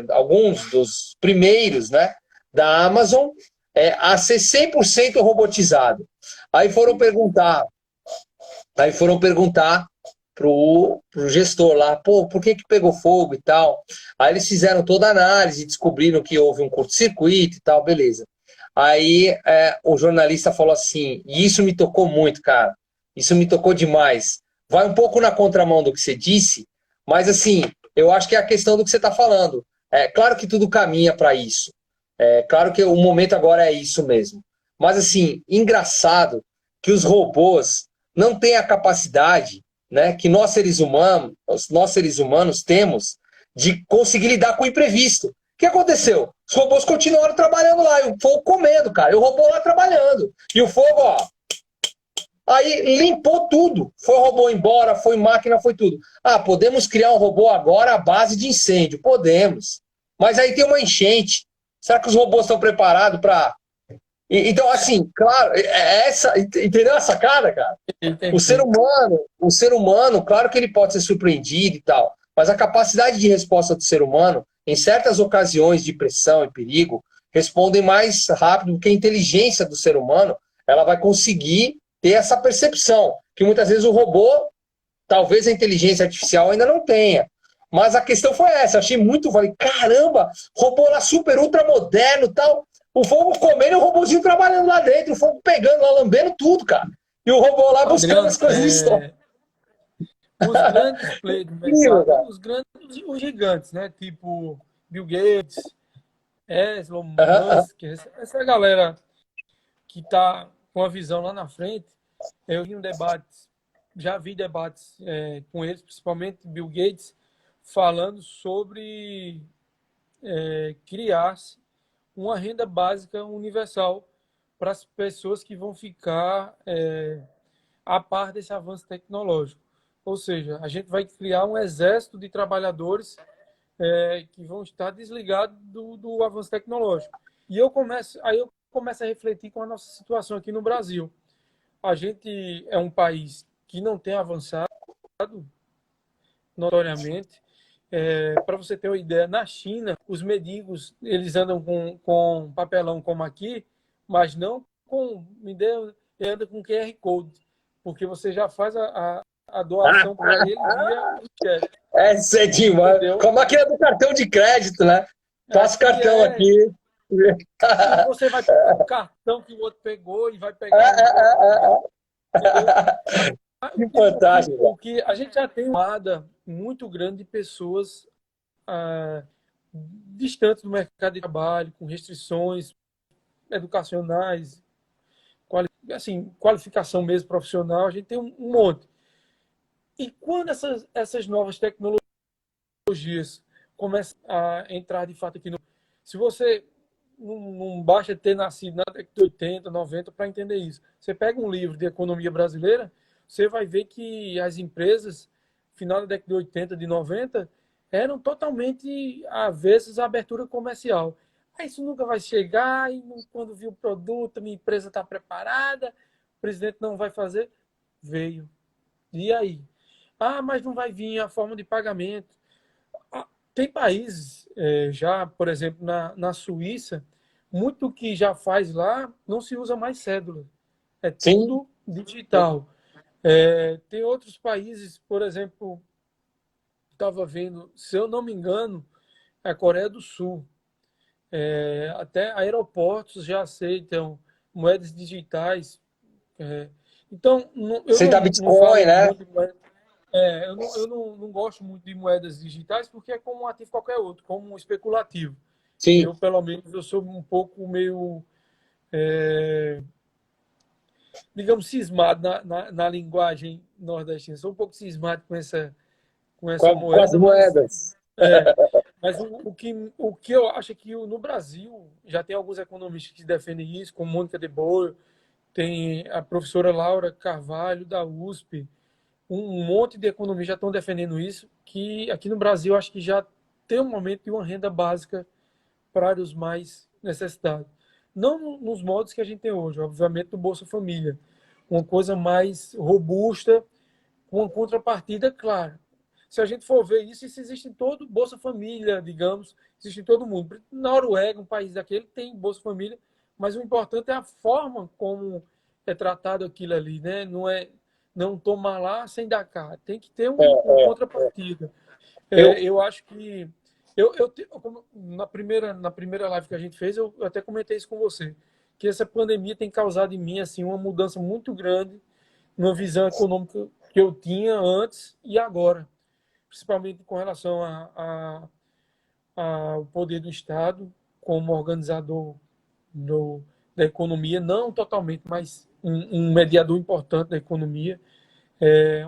alguns dos primeiros, né, da Amazon a ser 100% robotizado. Aí foram perguntar, pro gestor lá, pô, por que pegou fogo e tal? Aí eles fizeram toda a análise, descobriram que houve um curto-circuito e tal, beleza. Aí o jornalista falou assim, e isso me tocou muito, cara, isso me tocou demais. Vai um pouco na contramão do que você disse, mas assim, eu acho que é a questão do que você está falando. É claro que tudo caminha para isso. É claro que o momento agora é isso mesmo. Mas assim, engraçado que os robôs não têm a capacidade, né, que nós seres humanos temos de conseguir lidar com o imprevisto. O que aconteceu? Os robôs continuaram trabalhando lá, e o fogo comendo, cara, e o robô lá trabalhando. E o fogo, ó, aí limpou tudo. Foi robô embora, foi máquina, foi tudo. Ah, podemos criar um robô agora à base de incêndio? Podemos. Mas aí tem uma enchente. Será que os robôs estão preparados para. Então, assim, claro, entendeu a sacada, cara? Entendi. O ser humano, claro que ele pode ser surpreendido e tal, mas a capacidade de resposta do ser humano, em certas ocasiões de pressão e perigo, respondem mais rápido, porque a inteligência do ser humano, ela vai conseguir ter essa percepção, que muitas vezes o robô, talvez a inteligência artificial ainda não tenha. Mas a questão foi essa, eu achei muito, falei, caramba, robô lá super ultra moderno e tal, o fogo comendo e o robôzinho trabalhando lá dentro, o fogo pegando lá, lambendo tudo, cara. E o robô lá buscando as Adriano, coisas de história. os grandes players do Incrível, mercado, cara. os gigantes, né? Tipo Bill Gates, Elon Aham, aham. Musk, essa galera que está com a visão lá na frente. Eu vi um debate, já vi debates com eles, principalmente Bill Gates, falando sobre criar uma renda básica universal para as pessoas que vão ficar a par desse avanço tecnológico. Ou seja, a gente vai criar um exército de trabalhadores que vão estar desligados do avanço tecnológico. Aí eu começo a refletir com a nossa situação aqui no Brasil. A gente é um país que não tem avançado notoriamente. Para você ter uma ideia, na China, os mendigos eles andam com papelão como aqui, mas não com. Ele anda com QR Code, porque você já faz a doação para ele via cheque. Essa é demais. Entendeu? Com a máquina do cartão de crédito, né? Passa o Aqui cartão é. aqui. E você vai pegar o cartão que o outro pegou e vai pegar entendeu? Que fantástico. O que a gente já tem uma camada muito grande de pessoas distantes do mercado de trabalho, com restrições educacionais, qualificação mesmo profissional, a gente tem um monte. E quando essas novas tecnologias começam a entrar de fato aqui no. Se você não basta ter nascido na década de 80, 90 para entender isso. Você pega um livro de economia brasileira, você vai ver que as empresas, final da década de 80, de 90, eram totalmente avessas à abertura comercial. Aí isso nunca vai chegar, e quando viu o produto, a minha empresa está preparada, o presidente não vai fazer. Veio. E aí? Ah, mas não vai vir a forma de pagamento. Tem países, já, por exemplo, na Suíça, muito que já faz lá não se usa mais cédula. É Sim. tudo digital. Tem outros países, por exemplo, estava vendo, se eu não me engano, a Coreia do Sul. Até aeroportos já aceitam moedas digitais. Então, eu Sem dar não Bitcoin, falo né? muito de eu não gosto muito de moedas digitais porque é como um ativo qualquer outro, como um especulativo. Sim. Eu, pelo menos, eu sou um pouco meio, digamos, cismado na linguagem nordestina. Sou um pouco cismado com essa Com as moeda, moedas. é, mas o que eu acho é que no Brasil já tem alguns economistas que defendem isso, como Mônica de Boer, tem a professora Laura Carvalho, da USP, um monte de economistas já estão defendendo isso, que aqui no Brasil acho que já tem um momento de uma renda básica para os mais necessitados. Não nos modos que a gente tem hoje, obviamente do Bolsa Família. Uma coisa mais robusta, com uma contrapartida clara. Se a gente for ver isso existe em todo Bolsa Família, digamos, existe em todo mundo. Na Noruega, um país daquele, tem Bolsa Família, mas o importante é a forma como é tratado aquilo ali, né? Não é não tomar lá sem dar cá. Tem que ter uma contrapartida. Eu, Eu acho que na primeira live que a gente fez, eu até comentei isso com você, que essa pandemia tem causado em mim assim uma mudança muito grande numa visão econômica que eu tinha antes e agora, principalmente com relação ao poder do Estado como organizador da economia, não totalmente, mas um mediador importante da economia,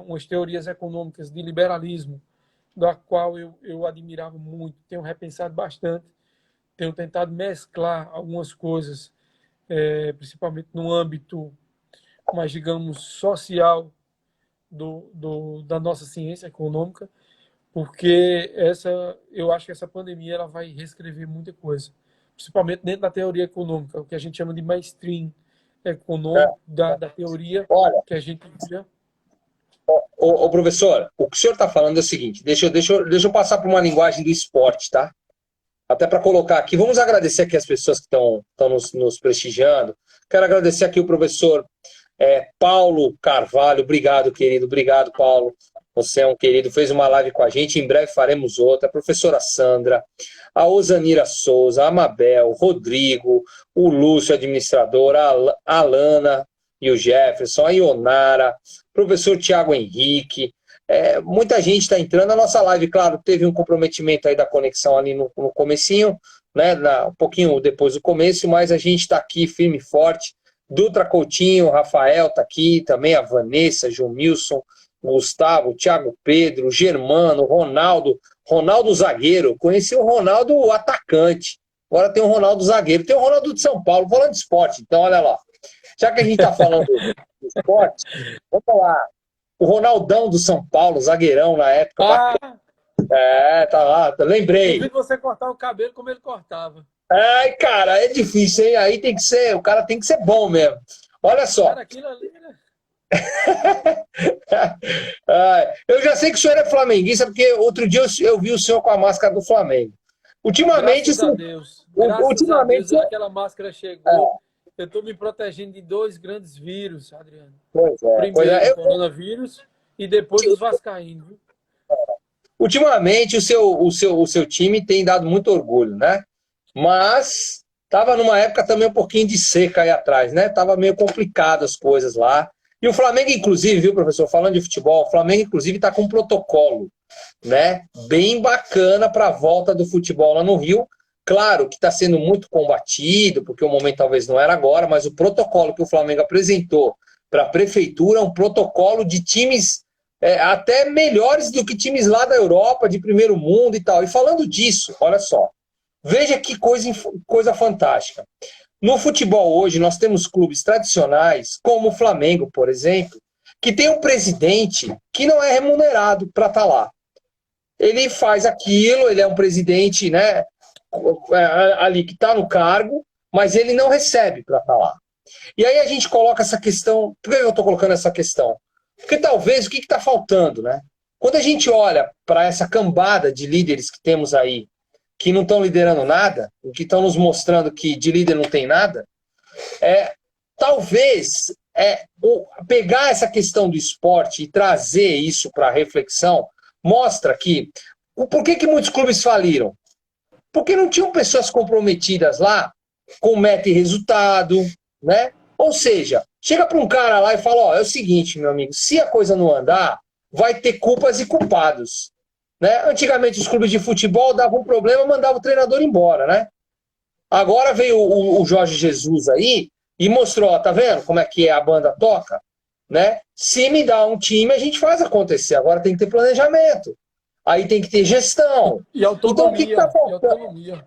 umas teorias econômicas de liberalismo, da qual eu admirava muito, tenho repensado bastante, tenho tentado mesclar algumas coisas, principalmente no âmbito mais, digamos, social da nossa ciência econômica, porque eu acho que essa pandemia ela vai reescrever muita coisa, principalmente dentro da teoria econômica, o que a gente chama de mainstream econômico, da teoria olha, que a gente via. professor, o que o senhor está falando é o seguinte: deixa eu passar para uma linguagem do esporte, tá? Até para colocar aqui, vamos agradecer aqui as pessoas que estão nos prestigiando. Quero agradecer aqui o professor Paulo Carvalho. Obrigado, querido. Obrigado, Paulo. Você é um querido, fez uma live com a gente. Em breve faremos outra. A professora Sandra, a Osanira Souza, a Mabel, Rodrigo, o Lúcio, administrador, a Alana e o Jefferson, a Ionara, professor Tiago Henrique. Muita gente está entrando. A nossa live, claro, teve um comprometimento aí da conexão ali no comecinho, né, um pouquinho depois do começo, mas a gente está aqui firme e forte. Dutra Coutinho, Rafael está aqui, também a Vanessa, Gilmilson, o Gustavo, o Thiago Pedro, o Germano, o Ronaldo, Ronaldo zagueiro. Conheci o Ronaldo o atacante. Agora tem o Ronaldo zagueiro. Tem o Ronaldo de São Paulo, falando de esporte. Então, olha lá. Já que a gente está falando de esporte, vamos lá. O Ronaldão do São Paulo, zagueirão na época. Ah, Tá lá, lembrei. duvido você cortar o cabelo como ele cortava. Ai, cara, é difícil, hein? Aí tem que ser, o cara tem que ser bom mesmo. Olha só. Cara, aquilo ali, né? Eu já sei que o senhor é flamenguista, porque outro dia eu vi o senhor com a máscara do Flamengo. Ultimamente, Graças a Deus. Graças a Deus, aquela máscara chegou. Eu estou me protegendo de 2 grandes vírus, Adriano. Primeiro, o coronavírus e depois os vascaínos. Viu? Ultimamente, o seu time tem dado muito orgulho, né? Mas estava numa época também um pouquinho de seca aí atrás, né? Tava meio complicado as coisas lá. E o Flamengo, inclusive, viu, professor, falando de futebol, o Flamengo, inclusive, está com um protocolo, né? Bem bacana para a volta do futebol lá no Rio. Claro que está sendo muito combatido, porque o momento talvez não era agora, mas o protocolo que o Flamengo apresentou para a prefeitura é um protocolo de times até melhores do que times lá da Europa, de primeiro mundo e tal. E falando disso, olha só, veja que coisa fantástica. No futebol hoje, nós temos clubes tradicionais, como o Flamengo, por exemplo, que tem um presidente que não é remunerado para estar lá. Ele faz aquilo, ele é um presidente, né, ali que está no cargo, mas ele não recebe para estar lá. E aí a gente coloca essa questão. Por que eu estou colocando essa questão? Porque talvez o que está faltando, né? Quando a gente olha para essa cambada de líderes que temos aí, que não estão liderando nada, que estão nos mostrando que de líder não tem nada, talvez pegar essa questão do esporte e trazer isso para a reflexão mostra que por que muitos clubes faliram? Porque não tinham pessoas comprometidas lá com meta e resultado, né? Ou seja, chega para um cara lá e fala, ó, é o seguinte, meu amigo, se a coisa não andar, vai ter culpas e culpados. Né? Antigamente os clubes de futebol davam um problema, mandavam o treinador embora, né? Agora veio o Jorge Jesus aí e mostrou, ó, tá vendo como é que a banda toca? Né? Se me dá um time, a gente faz acontecer. Agora tem que ter planejamento. Aí tem que ter gestão. E autonomia. Então o que está faltando?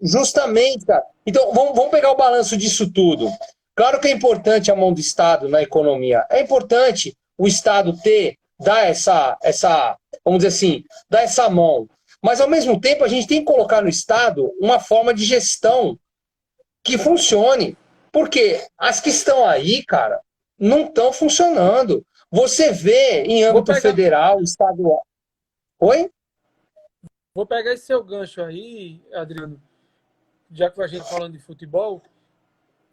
Justamente, cara. Então vamos pegar o balanço disso tudo. Claro que é importante a mão do Estado na economia. É importante o Estado dar essa, vamos dizer assim, dar essa mão. Mas, ao mesmo tempo, a gente tem que colocar no Estado uma forma de gestão que funcione. Porque as que estão aí, cara, não estão funcionando. Você vê em âmbito federal, estadual. Oi? Vou pegar esse seu gancho aí, Adriano, já que a gente falando de futebol.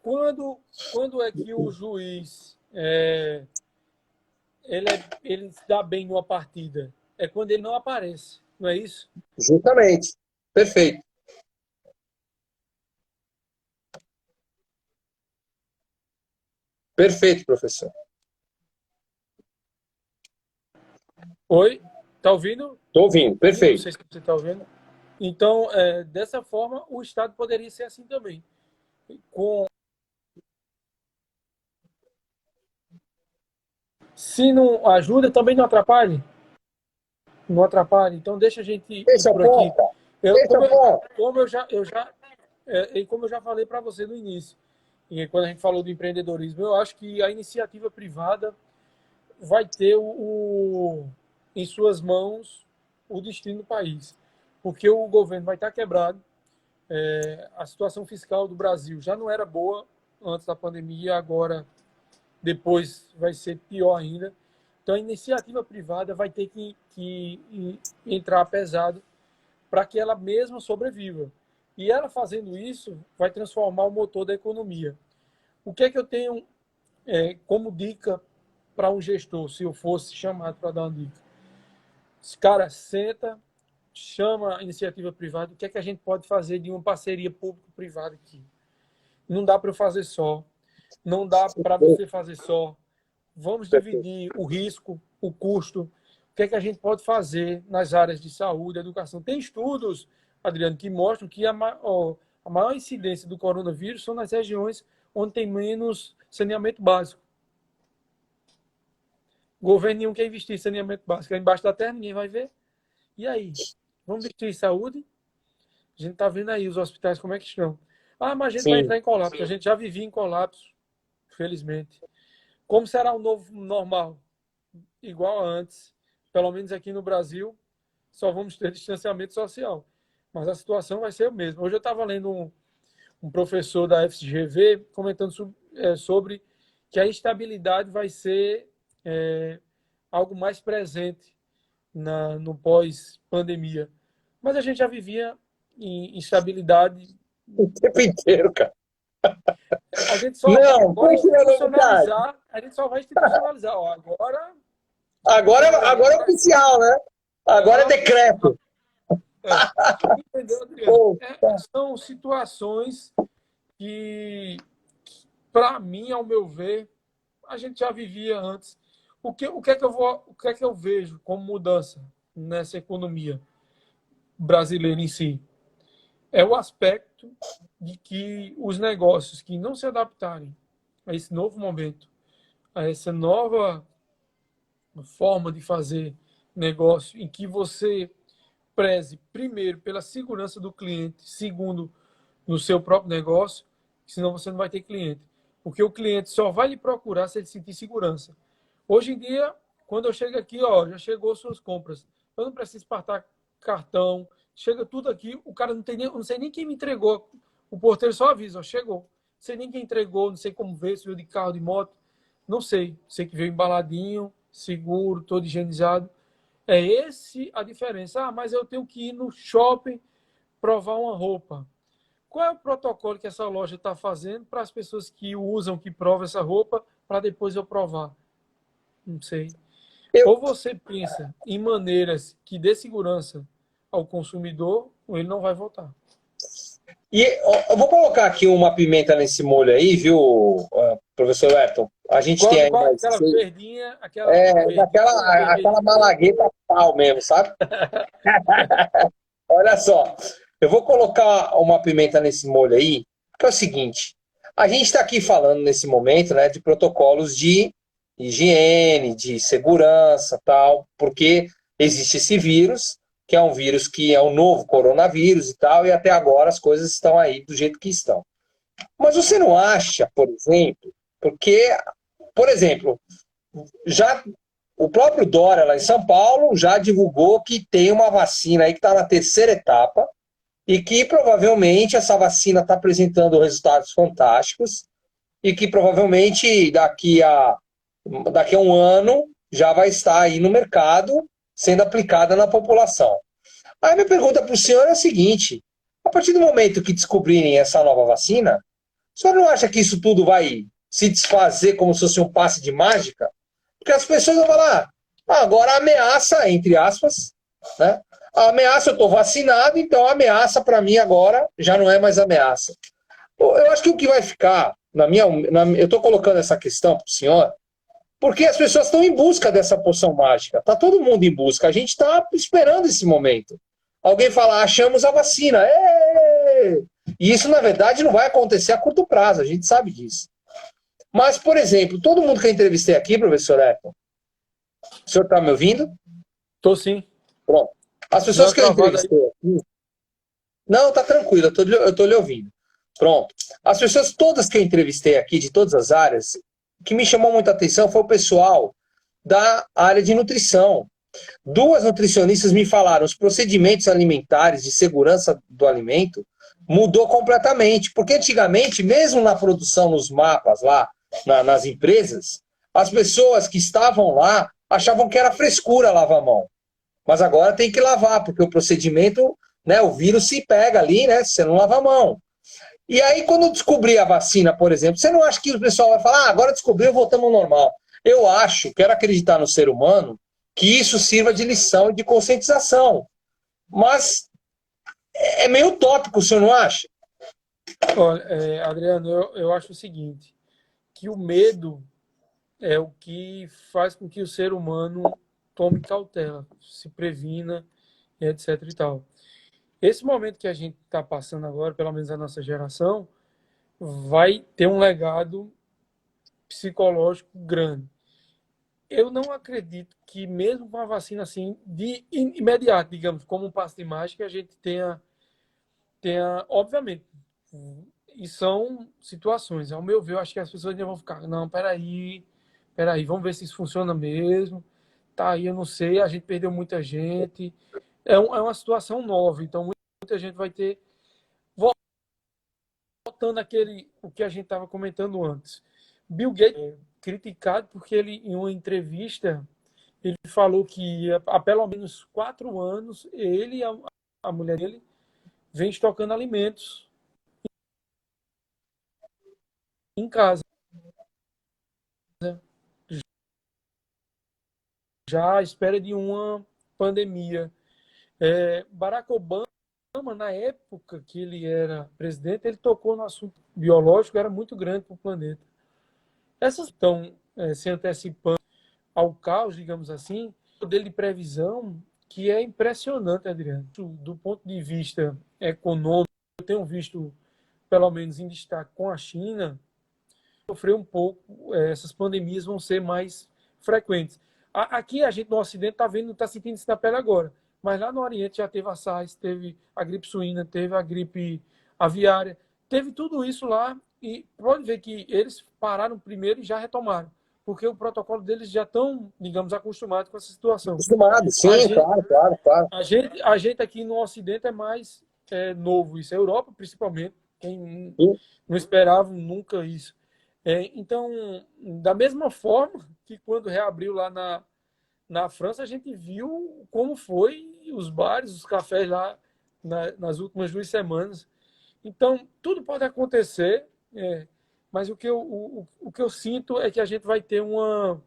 Quando é que o juiz ele se dá bem numa partida? É quando ele não aparece, não é isso? Justamente. Perfeito. Perfeito, professor. Oi? Tá ouvindo? Estou ouvindo, perfeito. Não sei se você está ouvindo. Então, dessa forma, o Estado poderia ser assim também. Se não ajuda, também não atrapalhe. Não atrapalhe. Então, deixa a gente ir por aqui. Como eu já falei para você no início, e quando a gente falou do empreendedorismo, eu acho que a iniciativa privada vai ter em suas mãos o destino do país. Porque o governo vai estar quebrado. A situação fiscal do Brasil já não era boa antes da pandemia, agora depois vai ser pior ainda. Então a iniciativa privada vai ter que entrar pesado para que ela mesma sobreviva. E ela fazendo isso vai transformar o motor da economia. O que é que eu tenho como dica para um gestor, se eu fosse chamado para dar uma dica? Esse cara senta, chama a iniciativa privada, o que é que a gente pode fazer de uma parceria público-privada aqui? Não dá para eu fazer só, não dá para você fazer só. Vamos dividir o risco, o custo, o que é que a gente pode fazer nas áreas de saúde, educação. Tem estudos Adriano, que mostram que a maior incidência do coronavírus são nas regiões onde tem menos saneamento básico. O governo nenhum quer investir em saneamento básico. Embaixo da terra ninguém vai ver. E aí? Vamos investir em saúde? A gente está vendo aí os hospitais como é que estão. Ah, mas a gente vai Sim. entrar em colapso. A gente já vivia em colapso, felizmente. Como será o novo normal? Igual a antes. Pelo menos aqui no Brasil, só vamos ter distanciamento social. Mas a situação vai ser a mesma. Hoje eu estava lendo um professor da FGV comentando sobre que a instabilidade vai ser algo mais presente no pós-pandemia. Mas a gente já vivia em instabilidade. O tempo inteiro, cara. A gente só vai Não, agora por que é novidade? institucionalizar. A gente só vai institucionalizar. Ó, agora, Agora é oficial, né? Agora é agora decreto. entendeu, Adriano? Pô, São situações que, para mim, ao meu ver, a gente já vivia antes. O que é que eu vejo como mudança nessa economia brasileira em si? É o aspecto de que os negócios que não se adaptarem a esse novo momento, a essa nova forma de fazer negócio, em que você preze, primeiro, pela segurança do cliente, segundo, no seu próprio negócio, senão você não vai ter cliente. Porque o cliente só vai lhe procurar se ele sentir segurança. Hoje em dia, quando eu chego aqui, ó, já chegou suas compras. Eu não preciso passar cartão, chega tudo aqui, o cara não tem nem, não sei nem quem me entregou. O porteiro só avisa, ó, chegou. Não sei nem quem entregou, não sei como veio, se veio de carro, de moto, não sei. Sei que veio embaladinho, seguro, todo higienizado. É esse a diferença. Ah, mas eu tenho que ir no shopping provar uma roupa. Qual é o protocolo que essa loja está fazendo para as pessoas que usam, que provam essa roupa, para depois eu provar? Não sei. eu, Ou você pensa em maneiras que dê segurança ao consumidor, ou ele não vai voltar. eu vou colocar aqui uma pimenta nesse molho aí, viu, professor Ayrton? A gente tem aí mais Aquela seis. verdinha, aquela verdinha ou Aquela vermelhinha? malagueta pau mesmo, sabe? Olha só, eu vou colocar uma pimenta nesse molho aí, que é o seguinte: a gente está aqui falando nesse momento, né, de protocolos de higiene, de segurança, tal, porque existe esse vírus, que é um vírus que é um novo coronavírus e tal, e até agora as coisas estão aí do jeito que estão. Mas você não acha, por exemplo, porque, por exemplo, já o próprio Dória lá em São Paulo já divulgou que tem uma vacina aí que está na terceira etapa e que provavelmente essa vacina está apresentando resultados fantásticos e que provavelmente daqui a um ano já vai estar aí no mercado sendo aplicada na população. Aí minha pergunta para o senhor é a seguinte: a partir do momento que descobrirem essa nova vacina, o senhor não acha que isso tudo vai se desfazer como se fosse um passe de mágica? Porque as pessoas vão falar, agora a ameaça, entre aspas, né? A ameaça, eu estou vacinado, então a ameaça para mim agora já não é mais ameaça. Eu acho que o que vai ficar, eu estou colocando essa questão para o senhor, porque as pessoas estão em busca dessa poção mágica. Está todo mundo em busca. A gente está esperando esse momento. Alguém fala, achamos a vacina. E isso, na verdade, não vai acontecer a curto prazo, a gente sabe disso. Mas, por exemplo, todo mundo que eu entrevistei aqui, professor Eton, o senhor está me ouvindo? Tô sim. Pronto. As Deu pessoas uma que eu travada aí. entrevistei aqui. Não, tá tranquilo, eu estou lhe ouvindo. Pronto. As pessoas todas que eu entrevistei aqui, de todas as áreas, o que me chamou muita atenção foi o pessoal da área de nutrição. Duas nutricionistas me falaram, os procedimentos alimentares de segurança do alimento mudou completamente, porque antigamente, mesmo na produção, nos mapas lá, nas empresas, as pessoas que estavam lá achavam que era frescura lavar a mão. Mas agora tem que lavar, porque o procedimento, né, o vírus se pega ali, né, se você não lava a mão. E aí, quando eu descobri a vacina, por exemplo, você não acha que o pessoal vai falar, agora descobriu, voltamos ao normal? Eu acho, quero acreditar no ser humano, que isso sirva de lição e de conscientização. Mas é meio utópico, o senhor não acha? Olha, Adriano, eu acho o seguinte, que o medo é o que faz com que o ser humano tome cautela, se previna, etc e tal. esse momento que a gente está passando agora, pelo menos a nossa geração, vai ter um legado psicológico grande. Eu não acredito que mesmo com a vacina assim, de imediato, digamos, como um passo de mágica, a gente tenha, obviamente, e são situações. Ao meu ver, eu acho que as pessoas ainda vão ficar, não, peraí, vamos ver se isso funciona mesmo. Tá aí, eu não sei, a gente perdeu muita gente. É uma situação nova, então muita gente vai ter. Voltando o que a gente estava comentando antes. Bill Gates é criticado porque ele, em uma entrevista, ele falou que há pelo menos 4 anos, ele e a mulher dele vem estocando alimentos em casa, já à espera de uma pandemia. Barack Obama, na época que ele era presidente, ele tocou no assunto biológico, era muito grande para o planeta. Essas estão se antecipando ao caos, digamos assim, dele de previsão que é impressionante, Adriano. Do ponto de vista econômico, eu tenho visto, pelo menos em destaque com a China, sofrer um pouco, essas pandemias vão ser mais frequentes. Aqui a gente no Ocidente está vendo, está sentindo isso na pele agora, mas lá no Oriente já teve a SARS, teve a gripe suína, teve a gripe aviária, teve tudo isso lá e pode ver que eles pararam primeiro e já retomaram, porque o protocolo deles já estão, digamos, acostumados com essa situação. Acostumado, sim, claro. A gente aqui no Ocidente é mais novo, isso é Europa principalmente, quem Sim. não esperava nunca isso. Então, da mesma forma que quando reabriu lá na França, a gente viu como foi os bares, os cafés lá nas últimas 2 semanas. Então, tudo pode acontecer, mas o que eu sinto é que a gente vai ter um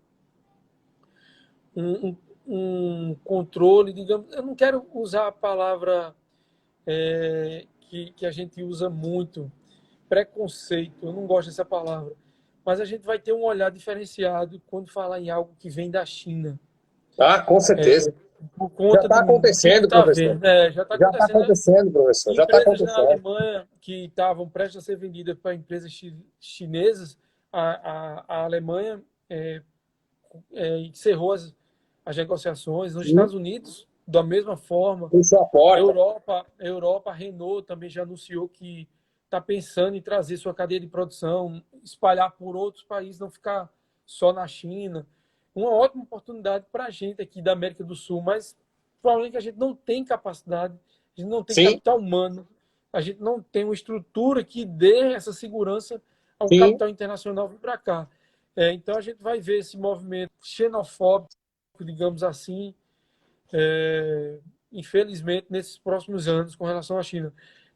controle, digamos, eu não quero usar a palavra que a gente usa muito, preconceito, eu não gosto dessa palavra, mas a gente vai ter um olhar diferenciado quando falar em algo que vem da China. Ah, com certeza. Por conta já está acontecendo, tá professor. vendo, já está Já está acontecendo, professor. Já está empresas na acontecendo. Alemanha que estavam prestes a ser vendidas para empresas chinesas, a Alemanha encerrou as negociações. Nos Estados Unidos, da mesma forma. Fechou a porta. Europa, a Renault também já anunciou que está pensando em trazer sua cadeia de produção, espalhar por outros países, não ficar só na China. Uma ótima oportunidade para a gente aqui da América do Sul, mas provavelmente que a gente não tem capacidade, a gente não tem capital humano, a gente não tem uma estrutura que dê essa segurança ao capital internacional vir para cá. Então a gente vai ver esse movimento xenofóbico, digamos assim, infelizmente, nesses próximos anos com relação à China.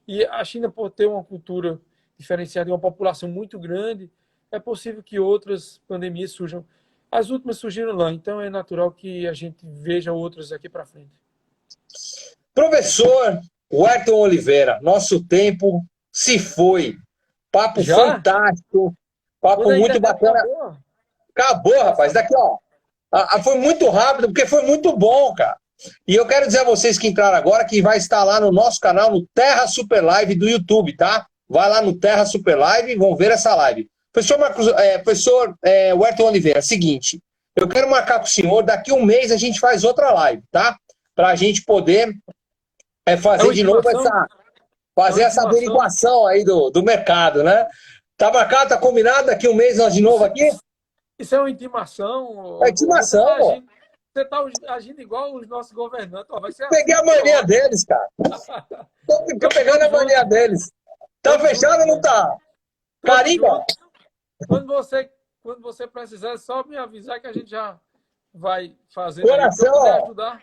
E a China, por ter uma cultura diferenciada e uma população muito grande, é possível que outras pandemias surjam. As últimas surgiram lá, então é natural que a gente veja outras aqui para frente. Professor Werton Oliveira, nosso tempo se foi. Papo fantástico, papo muito bacana. Acabou, rapaz. Daqui, ó. Foi muito rápido, porque foi muito bom, cara. E eu quero dizer a vocês que entraram agora que vai estar lá no nosso canal, no Terra Super Live do YouTube, tá? Vai lá no Terra Super Live e vão ver essa live. Professor Werton Oliveira, seguinte, eu quero marcar com o senhor, daqui a um mês a gente faz outra live, tá? Pra gente poder fazer de novo essa averiguação aí do mercado, né? Tá marcado, tá combinado? Daqui a um mês nós de novo aqui? Isso é uma intimação. É intimação, Você tá agindo igual os nossos governantes. Peguei a mania deles, cara. Tô pegando a mania deles. Tá fechado ou não tá? Carimba? Quando você precisar, é só me avisar que a gente já vai fazer. Coração! Poder ajudar.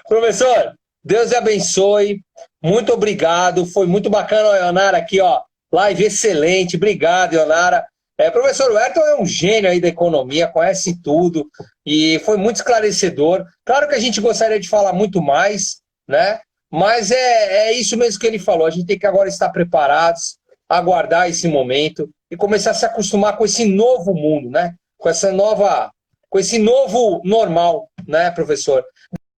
Professor, Deus abençoe. Muito obrigado. Foi muito bacana, Ionara, aqui, ó. Live excelente. Obrigado, Ionara. Professor Werton é um gênio aí da economia, conhece tudo e foi muito esclarecedor. Claro que a gente gostaria de falar muito mais, né? Mas é isso mesmo que ele falou. A gente tem que agora estar preparados, aguardar esse momento e começar a se acostumar com esse novo mundo, né? Com esse novo normal, né, professor?